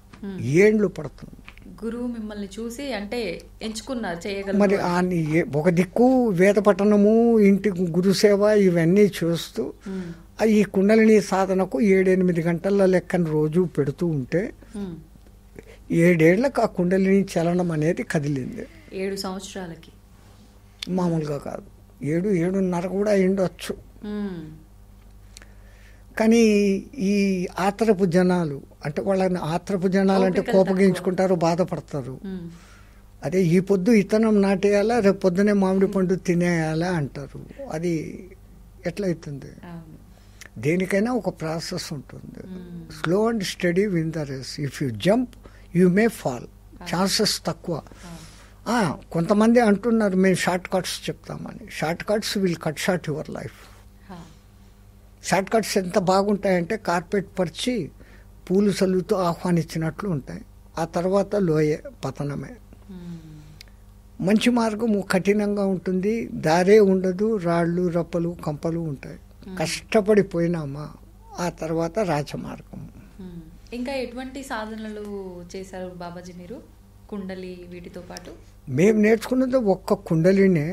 ఏండ్లు పడుతుంది. గురువు మిమ్మల్ని చూసి అంటే ఎంచుకున్నారు చేయగలరు. మరి ఒక దిక్కు వేద పఠనము, ఇంటి గురుసేవ ఇవన్నీ చూస్తూ ఈ కుండలిని సాధనకు 7-8 గంటల లెక్కన రోజు పెడుతూ ఉంటే 7 ఏళ్లకు ఆ కుండలిని చలనం అనేది కదిలింది. 7 సంవత్సరాలకి మామూలుగా కాదు, 7-7.5 కూడా అయిండొచ్చు. కానీ ఈ ఆత్రపు జనాలు అంటే వాళ్ళని ఆత్రపు జనాలు అంటే కోపగించుకుంటారు, బాధపడతారు. అదే ఈ పొద్దు ఇతనం నాటేయాలా, రేపు పొద్దునే మామిడి పండు తినేయాలా అంటారు. అది ఎట్లయితుంది? దేనికైనా ఒక ప్రాసెస్ ఉంటుంది. Slow and steady win the race. If you jump you may fall, chances తక్కువ. కొంతమంది అంటున్నారు మేము షార్ట్ కట్స్ చెప్తామని. Short cuts will cut short your life. Short cuts ఎంత బాగుంటాయంటే కార్పెట్ పరిచి పూలు చల్లుతూ ఆహ్వానించినట్లు ఉంటాయి. ఆ తర్వాత లోయే, పతనమే. మంచి మార్గము కఠినంగా ఉంటుంది, దారే ఉండదు, రాళ్ళు రప్పలు కంపలు ఉంటాయి. కష్టపడిపోయినామా ఆ తర్వాత రాజమార్గం. ఇంకా ఎటువంటి సాధనలు చేశారు బాబాజీ మీరు కుండలి వీటితో పాటు? మేము నేర్చుకున్నది ఒక్క కుండలినే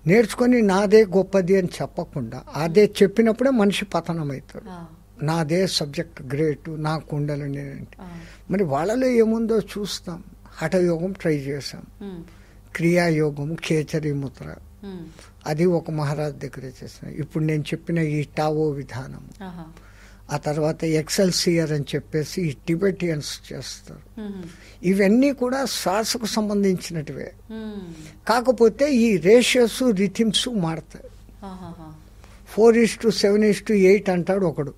నేర్చుకొని నాదే గొప్పది అని చెప్పకుండా అదే చెప్పినప్పుడే మనిషి పతనం అవుతాడు. నాదే సబ్జెక్ట్ గ్రేట్, నా కుండలిని అంటే. మరి వాళ్ళలో ఏముందో చూస్తాం. హఠయోగం ట్రై చేసాం, క్రియాయోగం, ఖేచరి ముద్ర, అది ఒక మహారాజ్ దగ్గర చేసాం. ఇప్పుడు నేను చెప్పిన ఈ టావో విధానం, ఆ తర్వాత ఎక్సెల్సియర్ అని చెప్పేసి ఈ టిబెటియన్స్ చేస్తారు. ఇవన్నీ కూడా శ్వాసకు సంబంధించినటివే. కాకపోతే ఈ రేషియోస్ రిథిమ్స్ మారుతాయి. 4:7:8 అంటాడు ఒకడు.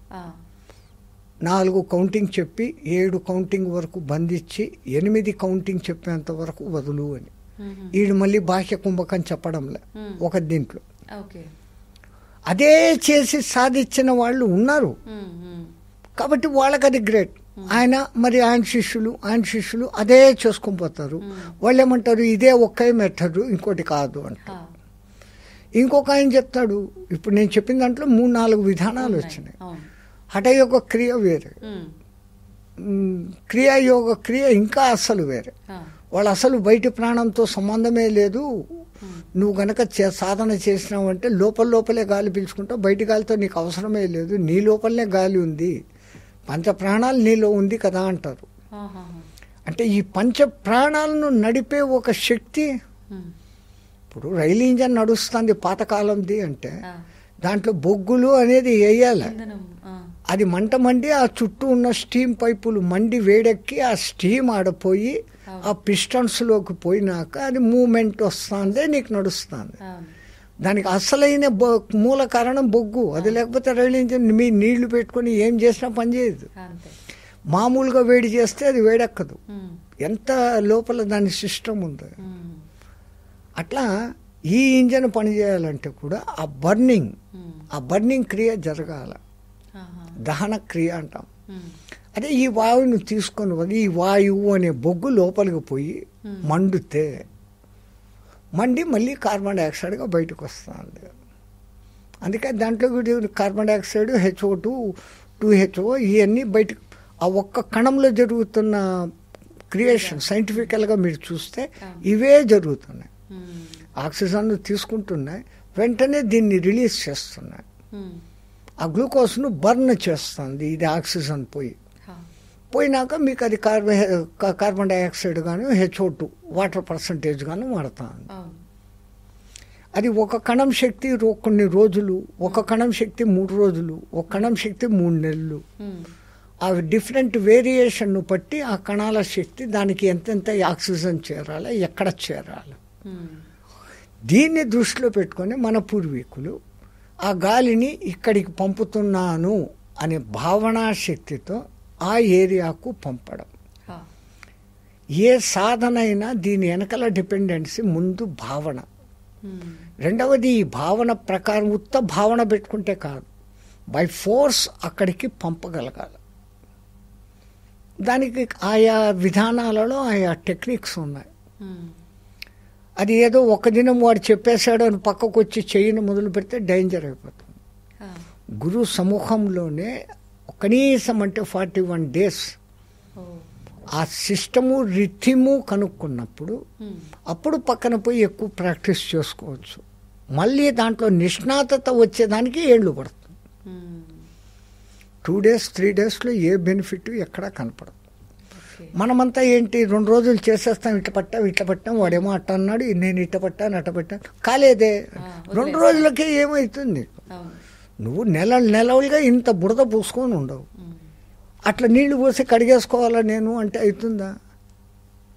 4 కౌంటింగ్ చెప్పి 7 కౌంటింగ్ వరకు బంధించి 8 కౌంటింగ్ చెప్పేంత వరకు వదులు అని. ఈడు మళ్ళీ బాహ్య కుంభకం చెప్పడంలే ఒక దీంట్లో. అదే చేసి సాధించిన వాళ్ళు ఉన్నారు కాబట్టి వాళ్ళకి అది గ్రేట్. ఆయన శిష్యులు అదే చేసుకొని పోతారు. వాళ్ళు ఏమంటారు, ఇదే ఒకే మెథడ్, ఇంకోటి కాదు అంటారు. ఇంకొక ఆయన చెప్తాడు, ఇప్పుడు నేను చెప్పిన దాంట్లో 3-4 విధానాలు వచ్చినాయి. హఠయోగ క్రియ వేరే, క్రియాయోగ క్రియ ఇంకా అసలు వేరే. వాళ్ళు అసలు బయటి ప్రాణంతో సంబంధమే లేదు. నువ్వు గనక సాధన చేసినావు అంటే లోపలే గాలి పీల్చుకుంటావు, బయటి గాలితో నీకు అవసరమే లేదు, నీ లోపలనే గాలి ఉంది, పంచ ప్రాణాలు నీలో ఉంది కదా అంటారు. అంటే ఈ పంచ ప్రాణాలను నడిపే ఒక శక్తి. ఇప్పుడు రైలు ఇంజన్ నడుస్తుంది పాతకాలంది అంటే దాంట్లో బొగ్గులు అనేది వేయాలి. అది మండి ఆ చుట్టూ ఉన్న స్టీమ్ పైపులు మండి వేడెక్కి ఆ స్టీమ్ ఆడపోయి ఆ పిస్టన్స్ లోకి పోయినాక అది మూమెంట్ వస్తుంది, నీకు నడుస్తుంది. దానికి అసలైన మూల కారణం బొగ్గు. అది లేకపోతే రైలు ఇంజిన్ మీ నీళ్లు పెట్టుకుని ఏం చేసినా పనిచేయదు. మామూలుగా వేడి చేస్తే అది వేడెక్కదు, ఎంత లోపల దాని సిస్టమ్ ఉంది. అట్లా ఈ ఇంజన్ పనిచేయాలంటే కూడా ఆ బర్నింగ్ క్రియ జరగాల, దహన క్రియ అంటాం. అదే ఈ వాయువును తీసుకొని ఈ వాయువు అనే బొగ్గు లోపలికి పోయి మండి మళ్ళీ కార్బన్ డైఆక్సైడ్గా బయటకు వస్తుంది. అందుకే దాంట్లో కార్బన్ డైఆక్సైడ్, HO2, 2HO ఇవన్నీ బయటకు ఆ ఒక్క కణంలో జరుగుతున్న క్రియేషన్. సైంటిఫికల్గా మీరు చూస్తే ఇవే జరుగుతున్నాయి. ఆక్సిజన్ తీసుకుంటున్నాయి, వెంటనే దీన్ని రిలీజ్ చేస్తున్నాయి. ఆ గ్లూకోజ్ను బర్న్ చేస్తుంది ఇది ఆక్సిజన్ పోయినాక మీకు అది కార్బన్ డైఆక్సైడ్ గాను HO2 వాటర్ పర్సంటేజ్ గాను మారుతుంది. అది ఒక కణం శక్తి కొన్ని రోజులు, ఒక కణం శక్తి 3 రోజులు, ఒక కణం శక్తి 3 నెలలు. ఆ డిఫరెంట్ వేరియేషన్ను బట్టి ఆ కణాల శక్తి దానికి ఎంతెంత ఆక్సిజన్ చేరాలి, ఎక్కడ చేరాలి. దీన్ని దృష్టిలో పెట్టుకొని మన పూర్వీకులు ఆ గాలిని ఇక్కడికి పంపుతున్నాను అనే భావనా శక్తితో ఆ ఏరియాకు పంపడం. ఏ సాధన అయినా దీని వెనకల డిపెండెన్సీ ముందు భావన. రెండవది ఈ భావన ప్రకారం ఉత్త భావన పెట్టుకుంటే కాదు, బై ఫోర్స్ అక్కడికి పంపగలగాలి. దానికి ఆయా విధానాలలో ఆయా టెక్నిక్స్ ఉన్నాయి. అది ఏదో ఒక దినం వాడు చెప్పేశాడు అని పక్కకు వచ్చి చేయను మొదలు పెడితే డేంజర్ అయిపోతుంది. గురు సమూహంలోనే కనీసం అంటే 41 days ఆ సిస్టము రిథిము కనుక్కున్నప్పుడు అప్పుడు పక్కన పోయి ఎక్కువ ప్రాక్టీస్ చేసుకోవచ్చు. మళ్ళీ దాంట్లో నిష్ణాతత వచ్చేదానికి ఏళ్ళు పడుతుంది. 2 days 3 daysలో ఏ బెనిఫిట్ ఎక్కడా కనపడదు. మనమంతా ఏంటి 2 రోజులు చేసేస్తాం, ఇట్ట పట్టాం, వాడేమో అట్ట అన్నాడు, నేను ఇట్ట పట్టాను కాలేదే. 2 రోజులకే ఏమవుతుంది? నువ్వు నెలలుగా ఇంత బురద పూసుకొని ఉండవు. అట్లా నీళ్లు పోసి కడిగేసుకోవాలా నేను అంటే అవుతుందా?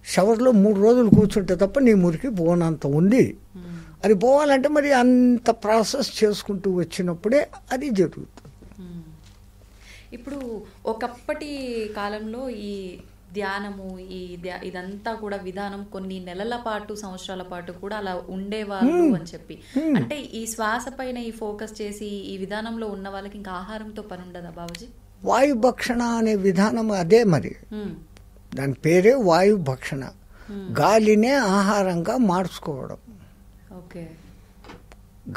షవర్లో 3 రోజులు కూర్చుంటే తప్ప నీ మురికి పోనంత ఉంది. అది పోవాలంటే మరి అంత ప్రాసెస్ చేసుకుంటూ వచ్చినప్పుడే అది జరుగుతుంది. ఇప్పుడు ఒకప్పటి కాలంలో ఈ ధ్యానము ఇదంతా కూడా విధానం కొన్ని నెలల పాటు, సంవత్సరాల పాటు కూడా అలా ఉండేవాళ్ళు అని చెప్పి, అంటే ఈ శ్వాస పైన ఈ ఫోకస్ చేసి ఈ విధానంలో ఉన్న వాళ్ళకి ఇంకా ఆహారంతో పని ఉండదా బాబుజీ? వాయు భక్షణ అనే విధానం అదే. మరి దాని పేరే వాయు భక్షణ. గాలినే ఆహారంగా మార్చుకోవడం. ఓకే,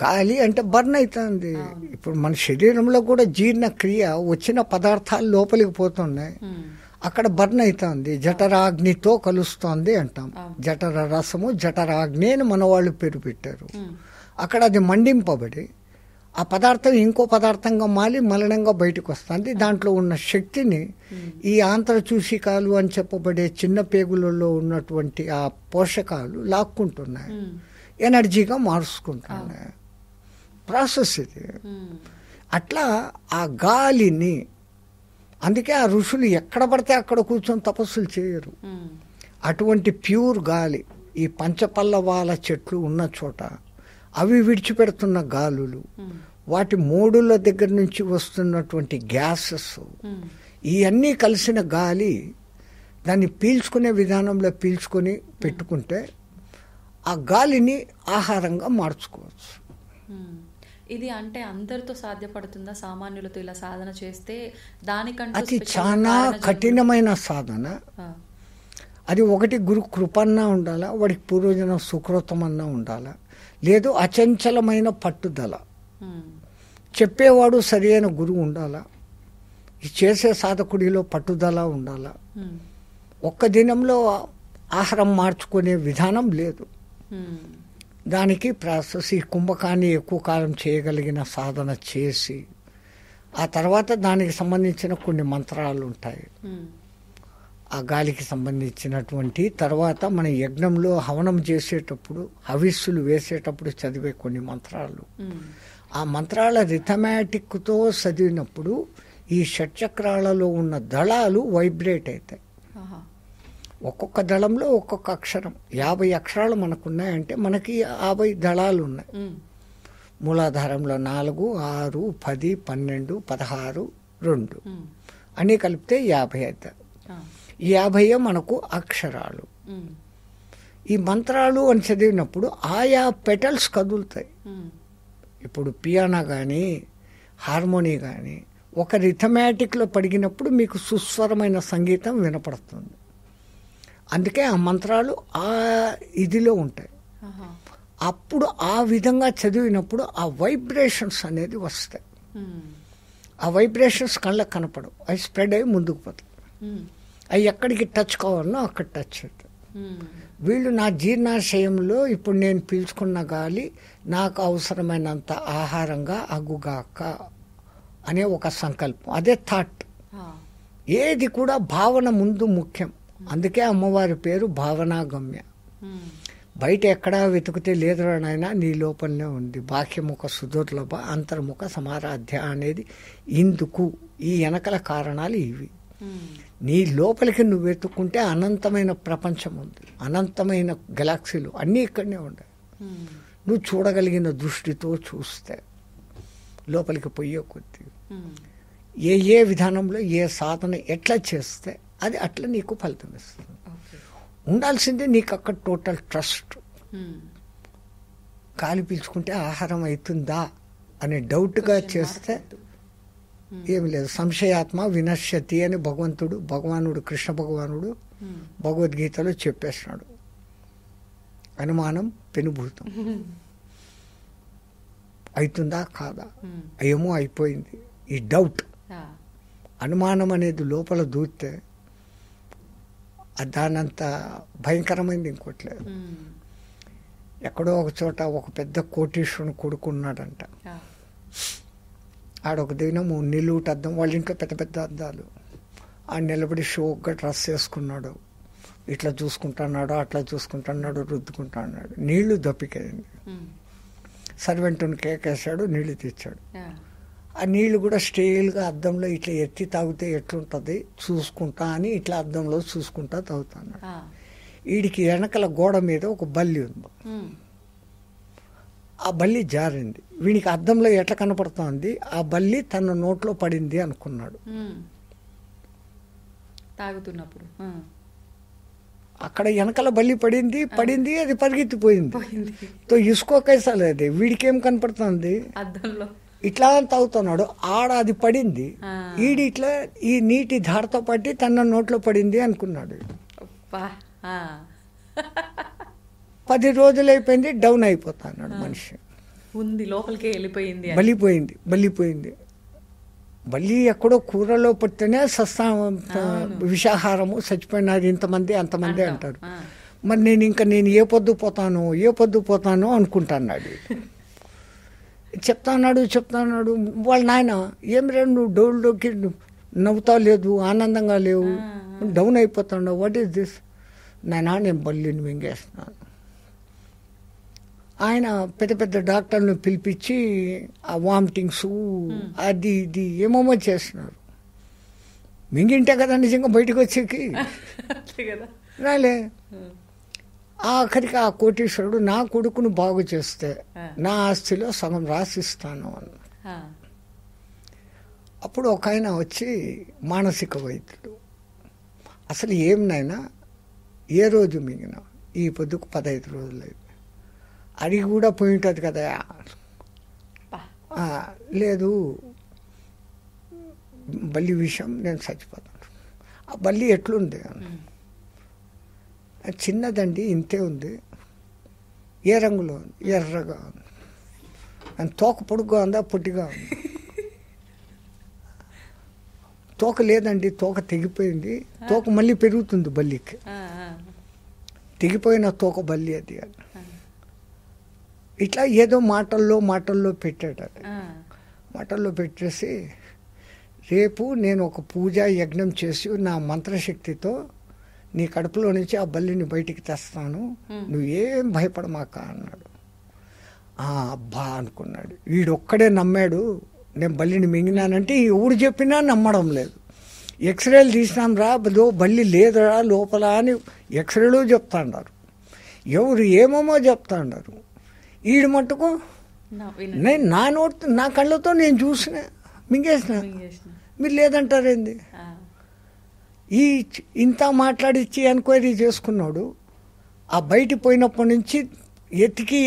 గాలి అంటే బర్న్ అవుతుంది. ఇప్పుడు మన శరీరంలో కూడా జీర్ణక్రియ వచ్చిన పదార్థాలు లోపలికి పోతున్నాయి. అక్కడ బర్న్ అవుతుంది, జఠరాగ్నితో కలుస్తోంది అంటాం. జఠర రసము జఠరాగ్ని అని మన వాళ్ళు పేరు పెట్టారు. అక్కడ అది మండింపబడి ఆ పదార్థం ఇంకో పదార్థంగా మాలి మలినంగా బయటకు వస్తుంది. దాంట్లో ఉన్న శక్తిని ఈ ఆంత్రచూషికాలు అని చెప్పబడే చిన్న పేగులలో ఉన్నటువంటి ఆ పోషకాలు లాక్కుంటున్నాయి, ఎనర్జీగా మార్చుకుంటున్నాయి. ప్రాసెస్ ఇది. అట్లా ఆ గాలిని, అందుకే ఆ ఋషులు ఎక్కడ పడితే అక్కడ కూర్చొని తపస్సులు చేయరు. అటువంటి ప్యూర్ గాలి, ఈ పంచపల్లవాల చెట్లు ఉన్న చోట అవి విడిచిపెడుతున్న గాలులు, వాటి మోడుల దగ్గర నుంచి వస్తున్నటువంటి గ్యాసెస్, ఇవన్నీ కలిసిన గాలి దాన్ని పీల్చుకునే విధానంలో పీల్చుకొని పెట్టుకుంటే ఆ గాలిని ఆహారంగా మార్చుకోవచ్చు. ఇది అంటే అందరితో సాధ్యపడుతుందా? సామాన్యులతో ఇలా సాధన చేస్తే దానికంటే అది చాలా కఠినమైన సాధన. అది ఒకటి గురు కృపన్నా ఉండాలా, వాడికి పూర్వజన సుకృతమన్నా ఉండాలా, లేదు అచంచలమైన పట్టుదల, చెప్పేవాడు సరి అయిన గురువు ఉండాలా, ఈ చేసే సాధకుడిలో పట్టుదల ఉండాలా. ఒక్క దినంలో ఆహారం మార్చుకునే విధానం లేదు. దానికి ప్రాసెస్, ఈ కుంభకాన్ని ఎక్కువ కాలం చేయగలిగిన సాధన చేసి ఆ తర్వాత దానికి సంబంధించిన కొన్ని మంత్రాలు ఉంటాయి. ఆ గాలికి సంబంధించినటువంటి తర్వాత మన యజ్ఞంలో హవనం చేసేటప్పుడు, హవిస్సులు వేసేటప్పుడు చదివే కొన్ని మంత్రాలు, ఆ మంత్రాల రిథమాటిక్తో చదివినప్పుడు ఈ షట్చక్రాలలో ఉన్న దళాలు వైబ్రేట్ అవుతాయి. ఒక్కొక్క దళంలో ఒక్కొక్క అక్షరం, 50 అక్షరాలు మనకున్నాయంటే మనకి 50 దళాలు ఉన్నాయి. మూలాధారంలో 4, 6, 10, 12, 16, 2 అన్నీ కలిపితే 50 అవుతాయి. ఈ 50 మనకు అక్షరాలు. ఈ మంత్రాలు అని చదివినప్పుడు ఆయా పెటల్స్ కదులుతాయి. ఇప్పుడు పియానో కానీ హార్మోనీ కానీ ఒక రిథమాటిక్లో పడిగినప్పుడు మీకు సుస్వరమైన సంగీతం వినపడుతుంది. అందుకే ఆ మంత్రాలు ఆ ఇదిలో ఉంటాయి. అప్పుడు ఆ విధంగా చదివినప్పుడు ఆ వైబ్రేషన్స్ అనేది వస్తాయి. ఆ వైబ్రేషన్స్ కళ్ళకు కనపడవు, అవి స్ప్రెడ్ అయ్యి ముందుకు పోతాయి. అవి ఎక్కడికి టచ్ కావాలనో అక్కడ టచ్ అవుతాయి. వీళ్ళు నా జీర్ణాశయంలో ఇప్పుడు నేను పీల్చుకున్న గాలి నాకు అవసరమైనంత ఆహారంగా అగుగాక అనే ఒక సంకల్పం, అదే థాట్. ఏది కూడా భావన ముందు ముఖ్యం. అందుకే అమ్మవారి పేరు భావనాగమ్య. బయట ఎక్కడా వెతికితే లేదురా నాయనా, నీ లోపలనే ఉంది. బాహ్యముఖ సుదుర్లభ అంతర్ముఖ సమారాధ్య అనేది ఇందుకు, ఈ వెనకల కారణాలు ఇవి. నీ లోపలికి నువ్వు వెతుక్కుంటే అనంతమైన ప్రపంచం ఉంది, అనంతమైన గెలాక్సీలు అన్నీ ఇక్కడనే ఉన్నాయి. నువ్వు చూడగలిగిన దృష్టితో చూస్తే లోపలికి పోయే కొద్దీ ఏ విధానంలో ఏ సాధన ఎట్లా చేస్తే అది అట్లా నీకు ఫలితం ఇస్తుంది. ఉండాల్సిందే నీకు అక్కడ టోటల్ ట్రస్ట్. గాలి పీల్చుకుంటే ఆహారం అవుతుందా అనే డౌట్గా చేస్తే ఏమి లేదు. సంశయాత్మ వినశ్యతి అని భగవానుడు కృష్ణ భగవానుడు భగవద్గీతలో చెప్పేస్తున్నాడు. అనుమానం పెనుభూతం. అవుతుందా కాదా, ఏమో అయిపోయింది. ఈ డౌట్, అనుమానం అనేది లోపల దూరితే దానంత భయంకరమైంది ఇంకోట్లేదు. ఎక్కడో ఒక చోట ఒక పెద్ద కోటీశ్వరుని కొడుకున్నాడంట. ఆడొక దినము నిలువుట అద్దం, వాళ్ళ ఇంట్లో పెద్ద పెద్ద అద్దాలు, ఆ నిలబడి షోక్గా డ్రెస్ వేసుకున్నాడు. ఇట్లా చూసుకుంటున్నాడు, అట్లా చూసుకుంటున్నాడు, రుద్దుకుంటున్నాడు. నీళ్లు దప్పికైంది. సర్వెంట్ని కేకేశాడు, నీళ్లు తెచ్చాడు. ఆ నీళ్లు కూడా స్టైల్గా అద్దంలో ఇట్లా ఎత్తి తాగితే ఎట్లుంటుంది చూసుకుంటా అని ఇట్లా అద్దంలో చూసుకుంటా తాగుతాడు. వీడికి వెనకల గోడ మీద ఒక బల్లి ఉంది. ఆ బల్లి జారింది. వీడికి అద్దంలో ఎట్లా కనపడుతోంది, ఆ బల్లి తన నోట్లో పడింది అనుకున్నాడు. తాగుతున్నప్పుడు అక్కడ వెనకల బల్లి పడింది, అది పరిగెత్తిపోయింది. తో ఇసుకోకేసలేదు. వీడికేం కనపడుతుంది, అద్దంలో ఇట్లా తాగుతున్నాడు. ఆడ అది పడింది, ఈడి ఇట్లా ఈ నీటి ధారతో పట్టి తన నోట్లో పడింది అనుకున్నాడు. 10 రోజులు అయిపోయింది, డౌన్ అయిపోతున్నాడు మనిషి. ఉంది లోపలికి వెళ్ళిపోయింది, బలిపోయింది. బల్లి ఎక్కడో కూరలో పడితేనే విషాహారము చచ్చిపోయినారు ఇంతమంది అంతమంది అంటారు. మరి నేను ఏ పొద్దు పోతాను అనుకుంటున్నాడు. చెప్తాన్నాడు వాళ్ళ నాయన ఏం రేడు నువ్వు డోల్లోకి నవ్వుతా లేదు, ఆనందంగా లేవు, డౌన్ అయిపోతాడు. What is this? నేను బల్లిని మింగేస్తున్నాను. ఆయన పెద్ద పెద్ద డాక్టర్లను పిలిపించి ఆ వామిటింగ్స్ అది ఇది ఏమేమో చేస్తున్నారు. మింగింటే కదా నిజంగా బయటకు వచ్చేకి రాలే. ఆఖరికి ఆ కోటీశ్వరుడు నా కొడుకును బాగు చేస్తే నా ఆస్తిలో సగం రాసిస్తాను అన్న. అప్పుడు ఒక ఆయన వచ్చి మానసిక వైద్యుడు, అసలు ఏమినైనా ఏ రోజు మింగిన ఈ పొద్దుకు 15 రోజులు అయింది, అడిగి కూడా పోయి ఉంటుంది కదా. లేదు బల్లి విషయం నేను చచ్చిపోతాను. ఆ బల్లి ఎట్లుంది? చిన్నదండి, ఇంతే ఉంది. ఏ రంగులో ఉంది? ఎర్రగా ఉంది. అని తోక పొడుగ్గా ఉందా పొట్టిగా ఉంది? తోక లేదండి, తోక తెగిపోయింది. తోక మళ్ళీ పెరుగుతుంది బల్లికి. తెగిపోయిన తోక బల్లి అది. ఇట్లా ఏదో మాటల్లో పెట్టాడు. మాటల్లో పెట్టేసి రేపు నేను ఒక పూజా యజ్ఞం చేసి నా మంత్రశక్తితో నీ కడుపులో నుంచి ఆ బల్లిని బయటికి తెస్తాను, నువ్వేం భయపడమాక అన్నాడు. అబ్బా అనుకున్నాడు. వీడొక్కడే నమ్మాడు నేను బల్లిని మింగినానంటే. ఎవడు చెప్పినా నమ్మడం లేదు. ఎక్స్రేలు తీసినాం రా, బల్లి లేదురా లోపల అని ఎక్స్రేలు చెప్తాండారు, ఎవరు ఏమేమో చెప్తాండారు. ఈడు మట్టుకు నేను నా కళ్ళతో నేను చూసిన మింగేసిన, మీరు లేదంటారేంది? ఇంత మాట్లాడిచ్చి ఎంక్వైరీ చేసుకున్నాడు. ఆ బయట పోయినప్పటి నుంచి ఎతికి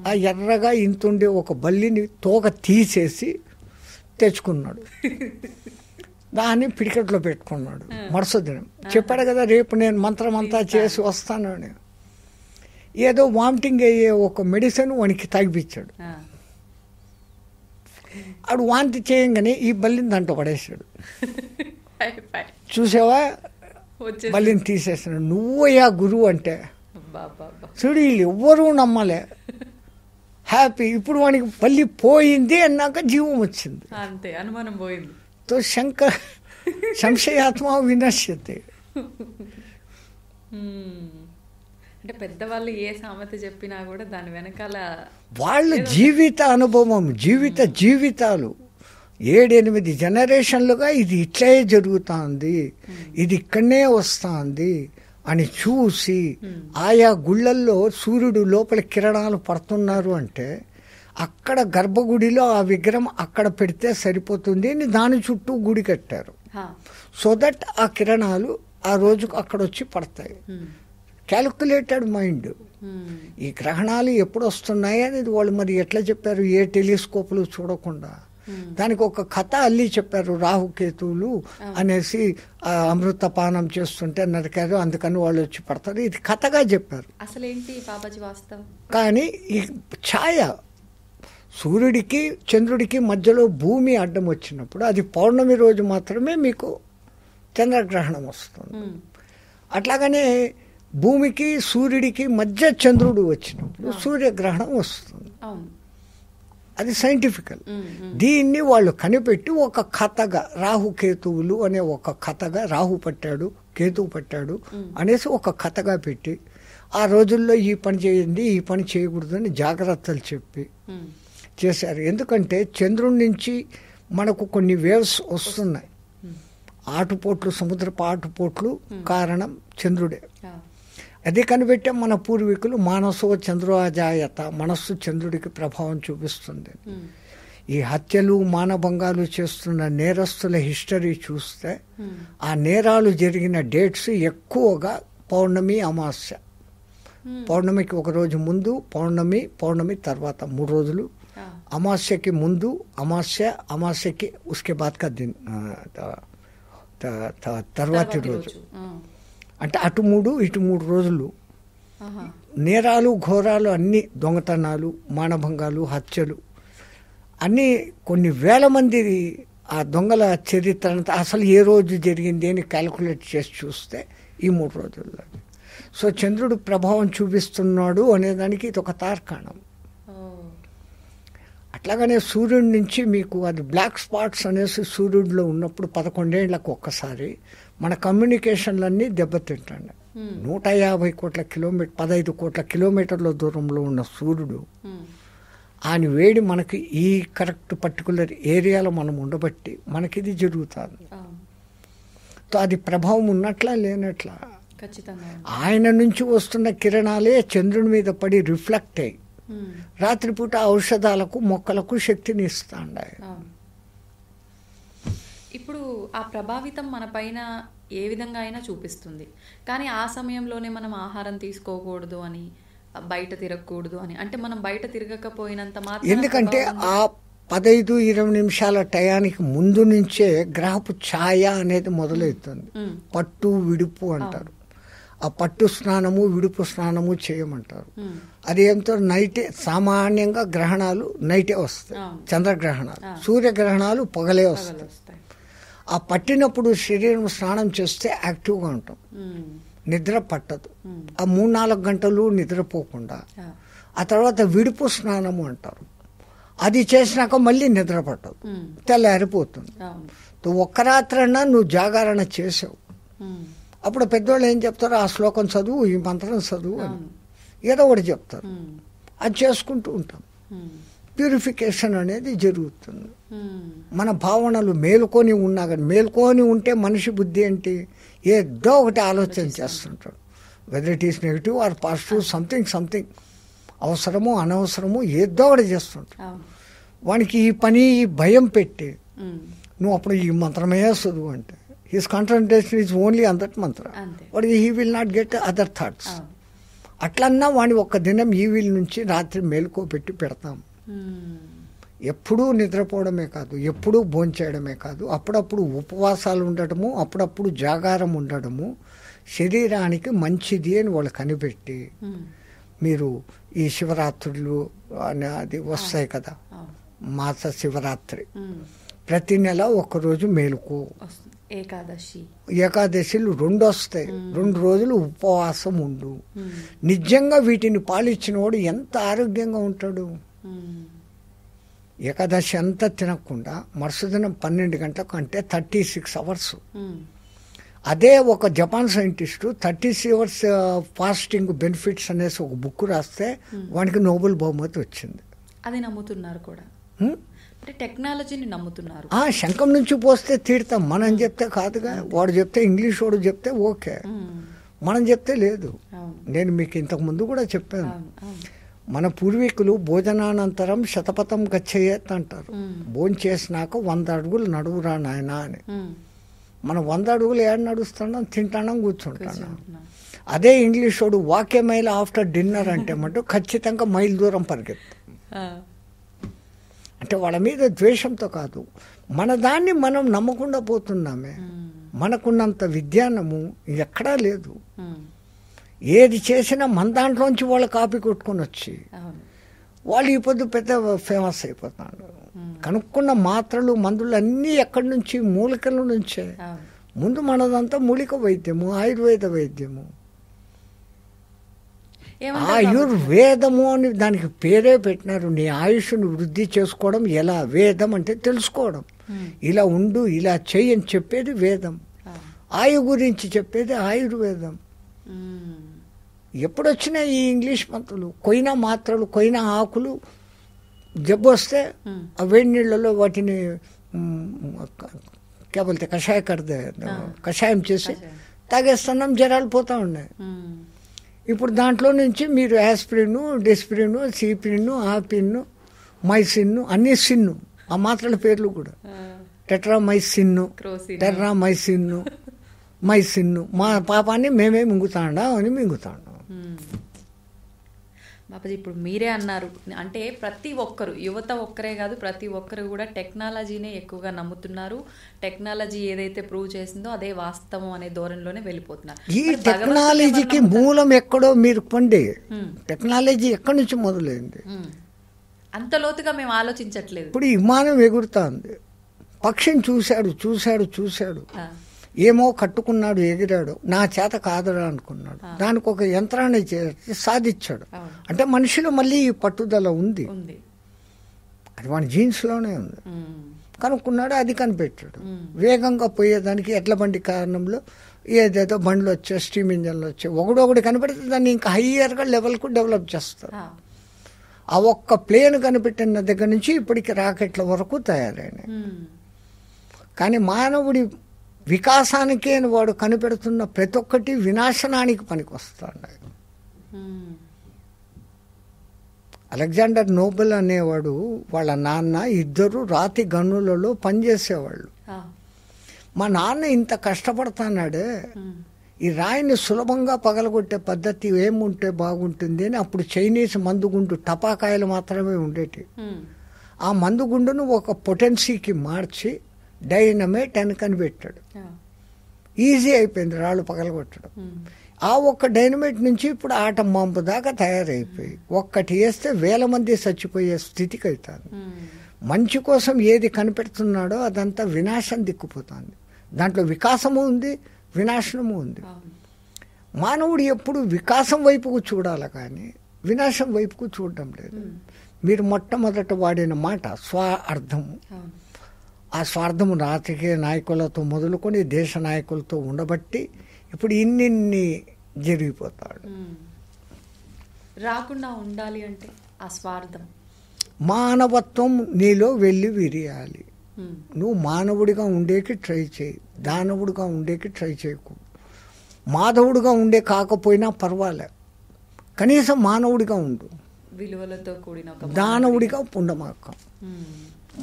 ఆ ఎర్రగా ఇంతుండే ఒక బల్లిని తోక తీసేసి తెచ్చుకున్నాడు. దాన్ని పిడికట్లో పెట్టుకున్నాడు. మరుసటి దినం చెప్పాడు కదా రేపు నేను మంత్రం అంతా చేసి వస్తాను అని. ఏదో వామిటింగ్ అయ్యే ఒక మెడిసిన్ వానికి తాగిపించాడు. ఆడు వాంతి చేయంగానే ఈ బల్లిని దాంట్లో పడేసాడు. చూసావా, బల్లిని తీసేసాడు. నువ్వయ్యా గురువు అంటే చూడు, వీళ్ళు ఎవ్వరూ నమ్మలే. హ్యాపీ. ఇప్పుడు వానికి బల్లి పోయింది అన్నాక జీవం వచ్చింది, అంతే, అనుమానం పోయింది. తో సంశయాత్మ వినశ్యతే. అంటే పెద్దవాళ్ళు ఏ సామెత చెప్పినా కూడా దాని వెనకాల వాళ్ళ జీవిత అనుభవం, జీవితాలు 7-8 జనరేషన్లుగా ఇది ఇట్లే జరుగుతుంది, ఇది ఇక్కడనే వస్తుంది అని చూసి ఆయా గుళ్ళల్లో సూర్యుడు లోపల కిరణాలు పడుతున్నారు అంటే అక్కడ గర్భగుడిలో ఆ విగ్రహం అక్కడ పెడితే సరిపోతుంది అని దాని చుట్టూ గుడి కట్టారు. సో దట్ ఆ కిరణాలు ఆ రోజుకు అక్కడ వచ్చి పడతాయి. Calculated mind. ఈ గ్రహణాలు ఎప్పుడు వస్తున్నాయి అనేది వాళ్ళు మరి ఎట్లా చెప్పారు? ఏ టెలిస్కోప్లు చూడకుండా దానికి ఒక కథ అల్లి చెప్పారు. రాహుకేతువులు అనేసి అమృతపానం చేస్తుంటే నరికారు, అందుకని వాళ్ళు వచ్చి పడతారు. ఇది కథగా చెప్పారు. అసలు ఏంటి బాబాజీ వాస్తవం? కానీ ఈ ఛాయ సూర్యుడికి చంద్రుడికి మధ్యలో భూమి అడ్డం వచ్చినప్పుడు అది పౌర్ణమి రోజు మాత్రమే మీకు చంద్రగ్రహణం వస్తుంది. అట్లాగనే భూమికి సూర్యుడికి మధ్య చంద్రుడు వచ్చినప్పుడు సూర్యగ్రహణం వస్తుంది. అది సైంటిఫికల్. దీన్ని వాళ్ళు కనిపెట్టి ఒక కథగా రాహుకేతువులు అనే ఒక కథగా, రాహు పట్టాడు కేతువు పట్టాడు అనేసి ఒక కథగా పెట్టి ఆ రోజుల్లో ఈ పని చేయండి ఈ పని చేయకూడదని జాగ్రత్తలు చెప్పి చేశారు. ఎందుకంటే చంద్రుడి నుంచి మనకు కొన్ని వేవ్స్ వస్తున్నాయి. ఆటుపోట్లు, సముద్రపు ఆటుపోట్లు కారణం చంద్రుడే. అదే కనిపెట్టే మన పూర్వీకులు మానసో చంద్రోజాయత, మనస్సు చంద్రుడికి ప్రభావం చూపిస్తుంది. ఈ హత్యలు మానభంగాలు చేస్తున్న నేరస్తుల హిస్టరీ చూస్తే ఆ నేరాలు జరిగిన డేట్స్ ఎక్కువగా పౌర్ణమి, అమావాస్య. పౌర్ణమికి ఒక రోజు ముందు, పౌర్ణమి తర్వాత 3 రోజులు, అమావాస్యకి ముందు, అమావాస్యకి ఉస్కే బాద్ కా దిన్ తర్వాతి రోజు. అంటే అటు 3 ఇటు 3 రోజులు నేరాలు ఘోరాలు అన్ని, దొంగతనాలు, మానభంగాలు, హత్యలు అన్నీ కొన్ని వేల మంది ఆ దొంగల చరిత్ర అంతా అసలు ఏ రోజు జరిగింది అని క్యాలిక్యులేట్ చేసి చూస్తే ఈ 3 రోజుల్లో. సో చంద్రుడు ప్రభావం చూపిస్తున్నాడు అనేదానికి ఇది ఒక తార్కాణం. అట్లాగనే సూర్యుడి నుంచి మీకు అది బ్లాక్ స్పాట్స్ అనేసి సూర్యుడిలో ఉన్నప్పుడు 11 ఏళ్లకు ఒక్కసారి మన కమ్యూనికేషన్లన్నీ దెబ్బతింటాయి. 150 కోట్ల కిలోమీటర్ 15 కోట్ల కిలోమీటర్ల దూరంలో ఉన్న సూర్యుడు ఆయన వేడి మనకి ఈ కరెక్ట్ పర్టికులర్ ఏరియాలో మనం ఉండబట్టి మనకి ఇది జరుగుతుంది. అది ప్రభావం ఉన్నట్లా లేనట్లా ఖచ్చితంగా ఆయన నుంచి వస్తున్న కిరణాలే చంద్రుని మీద పడి రిఫ్లెక్ట్ అయ్యి రాత్రిపూట ఔషధాలకు మొక్కలకు శక్తిని ఇస్తాండాయి. ఇప్పుడు ఆ ప్రభావితం మన పైన ఏ విధంగా అయినా చూపిస్తుంది, కానీ ఆ సమయంలోనే మనం ఆహారం తీసుకోకూడదు అని, బయట తిరగకూడదు అని, అంటే మనం బయట తిరగకపోయినంత మాత్రం ఎందుకంటే ఆ 15-20 నిమిషాల టయానికి ముందు నుంచే గ్రహపు ఛాయ అనేది మొదలవుతుంది. పట్టు విడుపు అంటారు. ఆ పట్టు స్నానము విడుపు స్నానము చేయమంటారు. అది ఏంతో నైటే సామాన్యంగా గ్రహణాలు నైటే వస్తాయి, చంద్రగ్రహణాలు. సూర్యగ్రహణాలు పొగలే వస్తాయి. ఆ పట్టినప్పుడు శరీరం స్నానం చేస్తే యాక్టివ్గా ఉంటాం, నిద్ర పట్టదు. ఆ 3-4 గంటలు నిద్రపోకుండా ఆ తర్వాత విడుపు స్నానము అంటారు. అది చేసినాక మళ్ళీ నిద్ర పట్టదు, తెల్లారిపోతుంది. ఒక్క రాత్రన్నా నువ్వు జాగరణ చేసావు. అప్పుడు పెద్దవాళ్ళు ఏం చెప్తారు, ఆ శ్లోకం చదువు, ఈ మంత్రం చదువు అని ఏదో ఒకటి చెప్తారు. అది చేసుకుంటూ ఉంటాం. ప్యూరిఫికేషన్ అనేది జరుగుతుంది. మన భావనలు మేలుకొని ఉన్నా కానీ, మేలుకొని ఉంటే మనిషి బుద్ధి ఏంటి, ఏదో ఒకటి ఆలోచన చేస్తుంటాడు. Whether it is negative or positive, something అవసరము అనవసరము ఏదో ఒకటి చేస్తుంటాడు. వానికి ఈ పని ఈ భయం పెట్టి నువ్వు అప్పుడు ఈ మంత్రమే చదువు అంటే his concentration is only on that mantra. వాడు he will not get other thoughts. అట్లన్నా వాడిని ఒక్క దినం ఈవిల్ నుంచి రాత్రి మేలుకోబెట్టి పెడతాం. ఎప్పుడూ నిద్రపోవడమే కాదు, ఎప్పుడూ భోంచేయడమే కాదు, అప్పుడప్పుడు ఉపవాసాలు ఉండడము, అప్పుడప్పుడు జాగారం ఉండడము శరీరానికి మంచిది అని వాళ్ళు కనిపెట్టి, మీరు ఈ శివరాత్రులు అది వస్తాయి కదా, మాస శివరాత్రి, ప్రతి నెల ఒక్కరోజు మేలుకో. ఏకాదశిలు 2 వస్తాయి, 2 రోజులు ఉపవాసం ఉండు. నిజంగా వీటిని పాలించినవాడు ఎంత ఆరోగ్యంగా ఉంటాడు. ఏకాదశి అంతా తినకుండా మరుసదినం 12 గంటలకు అంటే 36 అవర్స్. అదే ఒక Japan scientist 36 hours fasting benefits అనేసి ఒక బుక్ రాస్తే వానికి నోబెల్ బహుమతి వచ్చింది. అది నమ్ముతున్నారు కూడా, టెక్నాలజీని నమ్ముతున్నారు. శంఖం నుంచి పోస్తే తీడతాం, మనం చెప్తే కాదుగా. వాడు చెప్తే, ఇంగ్లీష్ వాడు చెప్తే ఓకే, మనం చెప్తే లేదు. నేను మీకు ఇంతకు ముందు కూడా చెప్పాను, మన పూర్వీకులు భోజనానంతరం శతపథం గచ్చేయత్ అంటారు. భోజనం చేసినాక 100 అడుగులు నడువురా నాయనా అని. మనం 100 అడుగులు ఏడు నడుస్తున్నాం, తింటాం, కూర్చుంటాం. అదే ఇంగ్లీష్ వాడు వాకే మైల్ ఆఫ్టర్ డిన్నర్ అంటే మటు ఖచ్చితంగా మైల్ దూరం పరిగెత్తాం. అంటే వాళ్ళ మీద ద్వేషంతో కాదు, మన దాన్ని మనం నమ్మకుండా పోతున్నామే. మనకున్నంత విజ్ఞానము ఎక్కడా లేదు. ఏది చేసినా మన దాంట్లోంచి వాళ్ళు కాపీ కొట్టుకొని వచ్చి వాళ్ళు ఈ పొద్దు పెద్ద ఫేమస్ అయిపోతాడు. కనుక్కున్న మాత్రలు మందులు అన్నీ ఎక్కడి నుంచి, మూలికల నుంచే. ముందు మనదంతా మూలిక వైద్యము, ఆయుర్వేద వైద్యము. ఆయుర్వేదము అని దానికి పేరే పెట్టినారు. నీ ఆయుష్ను వృద్ధి చేసుకోవడం ఎలా, వేదం అంటే తెలుసుకోవడం. ఇలా ఉండు, ఇలా చెయ్యి అని చెప్పేది వేదం. ఆయు గురించి చెప్పేది ఆయుర్వేదం. ఎప్పుడొచ్చినా ఈ ఇంగ్లీష్ మంత్రులు, కొయినా మాత్రలు, కొయినా ఆకులు జబ్బు వస్తే ఆ వేడి నీళ్ళలో వాటిని కేవలం కషాయం చేసి తాగేస్తున్నాం, జ్వరాలు పోతూ ఉన్నాయి. ఇప్పుడు దాంట్లో నుంచి మీరు యాస్పిరిన్, డెస్పిరిన్, సిపిరిన్, ఆపిన్, మైసిన్ అన్నీ సిన్ను, ఆ మాత్రల పేర్లు కూడా టెట్రామైసిన్, టెర్రామైసిన్, మైసిన్. మా పాపాన్ని మేమే మింగుతాడా అని మింగుతాడు. బాబాజీ, ఇప్పుడు మీరే అన్నారు, అంటే ప్రతి ఒక్కరు, యువత ఒక్కరే కాదు, ప్రతి ఒక్కరు కూడా టెక్నాలజీనే ఎక్కువగా నమ్ముతున్నారు. టెక్నాలజీ ఏదైతే ప్రూవ్ చేసిందో అదే వాస్తవం అనే ధోరణిలోనే వెళ్ళిపోతున్నారు. ఈ టెక్నాలజీకి మూలం ఎక్కడో మీరు పండి. టెక్నాలజీ ఎక్కడి నుంచి మొదలైంది? అంత లోతుగా మేము ఆలోచించట్లేదు. ఇప్పుడు విమానం ఎగురుతుంది, పక్షిని చూశాడు, ఏమో కట్టుకున్నాడు, ఎగిరాడు, నా చేత కాదురా అనుకున్నాడు, దానికి ఒక యంత్రాన్ని సాధించాడు. అంటే మనిషిలో మళ్ళీ ఈ పట్టుదల ఉంది, అది మన జీన్స్లోనే ఉంది. కనుక్కున్నాడు, అది కనిపెట్టాడు. వేగంగా పోయేదానికి ఎడ్ల బండి కారణంలో ఏదేదో బండ్లు వచ్చాయి, స్టీమ్ ఇంజన్లు వచ్చాయి, ఒకటి కనిపెడితే దాన్ని ఇంకా హయ్యర్గా లెవెల్కు డెవలప్ చేస్తారు. ఆ ఒక్క ప్లేన్ కనిపెట్టిన దగ్గర నుంచి ఇప్పటికి రాకెట్ల వరకు తయారైనాయి. కానీ మానవుడి వికాసానికే వాడు కనిపెడుతున్న ప్రతి ఒక్కటి వినాశనానికి పనికి వస్తాడు. అలెగ్జాండర్ నోబెల్ అనేవాడు వాళ్ళ నాన్న ఇద్దరు రాతి గనులలో పనిచేసేవాళ్ళు. మా నాన్న ఇంత కష్టపడుతున్నాడే, ఈ రాయిని సులభంగా పగలగొట్టే పద్ధతి ఏముంటే బాగుంటుంది అని అప్పుడు చైనీస్ మందుగుండు టపాకాయలు మాత్రమే ఉండేటి. ఆ మందుగుండును ఒక పొటెన్సీకి మార్చి డైనమైట్ అని కనిపెట్టాడు. ఈజీ అయిపోయింది రాళ్ళు పగలగొట్టడం. ఆ ఒక్క డైనమైట్ నుంచి ఇప్పుడు ఆటం బాంబు దాకా తయారైపోయి ఒక్కటి వేస్తే 1000 మంది చచ్చిపోయే స్థితికి అవుతుంది. మంచి కోసం ఏది కనిపెడుతున్నాడో అదంతా వినాశం దిక్కుపోతుంది. దాంట్లో వికాసము ఉంది, వినాశనము ఉంది. మానవుడు ఎప్పుడు వికాసం వైపుకు చూడాలి కానీ వినాశం వైపుకు చూడడం లేదు. మీరు మొట్టమొదట వాడిన మాట స్వార్థము. ఆ స్వార్థము రాజకీయ నాయకులతో మొదలుకొని దేశ నాయకులతో ఉండబట్టి ఇప్పుడు ఇన్ని జరిగిపోతాడు. రాకుండా ఉండాలి అంటే ఆ స్వార్థం, మానవత్వం నీలో వెళ్ళి విరియాలి. నువ్వు మానవుడిగా ఉండేకి ట్రై చేయి, దానవుడిగా ఉండేకి ట్రై చేయకు. మాధవుడిగా ఉండే కాకపోయినా పర్వాలే, కనీసం మానవుడిగా ఉండు. విలువలతో కూడిన దానవుడిగా ఉండమాక.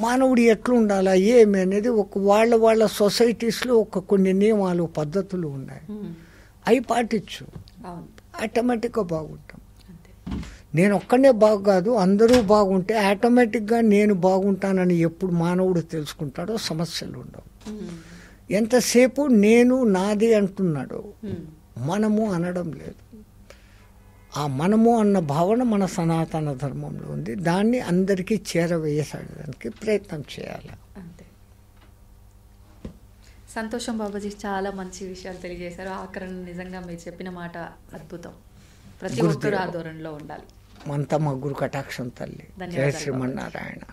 మానవుడు ఎట్లా ఉండాలా ఏమి అనేది ఒక వాళ్ళ సొసైటీస్లో ఒక కొన్ని నియమాలు పద్ధతులు ఉన్నాయి, అవి పాటించు, ఆటోమేటిక్గా బాగుంటాం. నేను ఒక్కనే బాగుకాదు, అందరూ బాగుంటే ఆటోమేటిక్గా నేను బాగుంటానని ఎప్పుడు మానవుడు తెలుసుకుంటాడో సమస్యలు ఉండవు. ఎంతసేపు నేను నాది అంటున్నాడు, మనము అనడం లేదు. ఆ మనము అన్న భావన మన సనాతన ధర్మంలో ఉంది. దాన్ని అందరికీ చేరవేయడానికి ప్రయత్నం చేయాలి. అంతే. సంతోషం బాబాజీ, చాలా మంచి విషయాలు తెలియజేశారు. ఆఖరణ నిజంగా మీరు చెప్పిన మాట అద్భుతం. ప్రతి ఒక్కరు ఆ ధోరణిలో ఉండాలి. అంతా మా గురు కటాక్షం తల్లి. జయ Srimannarayana.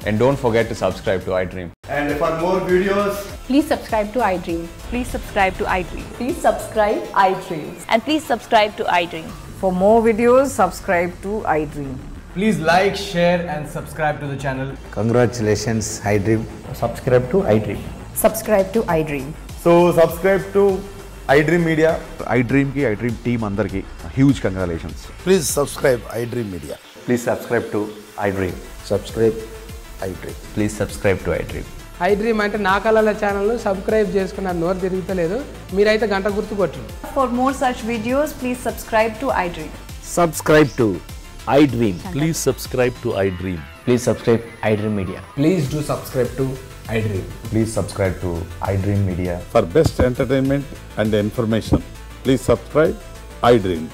And don't forget to subscribe to iDream. And for more videos, please subscribe to iDream. Please subscribe to iDream. Please subscribe iDream. And please subscribe to iDream. For more videos, subscribe to iDream. please like, share and subscribe to the channel. Congratulations, iDream. Subscribe to iDream. Subscribe to iDream. So subscribe to iDream Media. iDream ki iDream team andarki huge congratulations. Please subscribe iDream Media. Please subscribe to iDream. Subscribe iDream. Please subscribe to iDream. iDream అంటే నా కళల ఛానల్ను సబ్స్క్రైబ్ చేసుకున్న నోరు తిరుగుతలేదు, మీరైతే గంట గుర్తు కొట్టండి. For more such videos, please subscribe to iDream. Subscribe to iDream. Please subscribe to iDream. Please subscribe iDream Media. Please do subscribe to iDream. Please subscribe to iDream Media. For best entertainment and information, please subscribe iDream.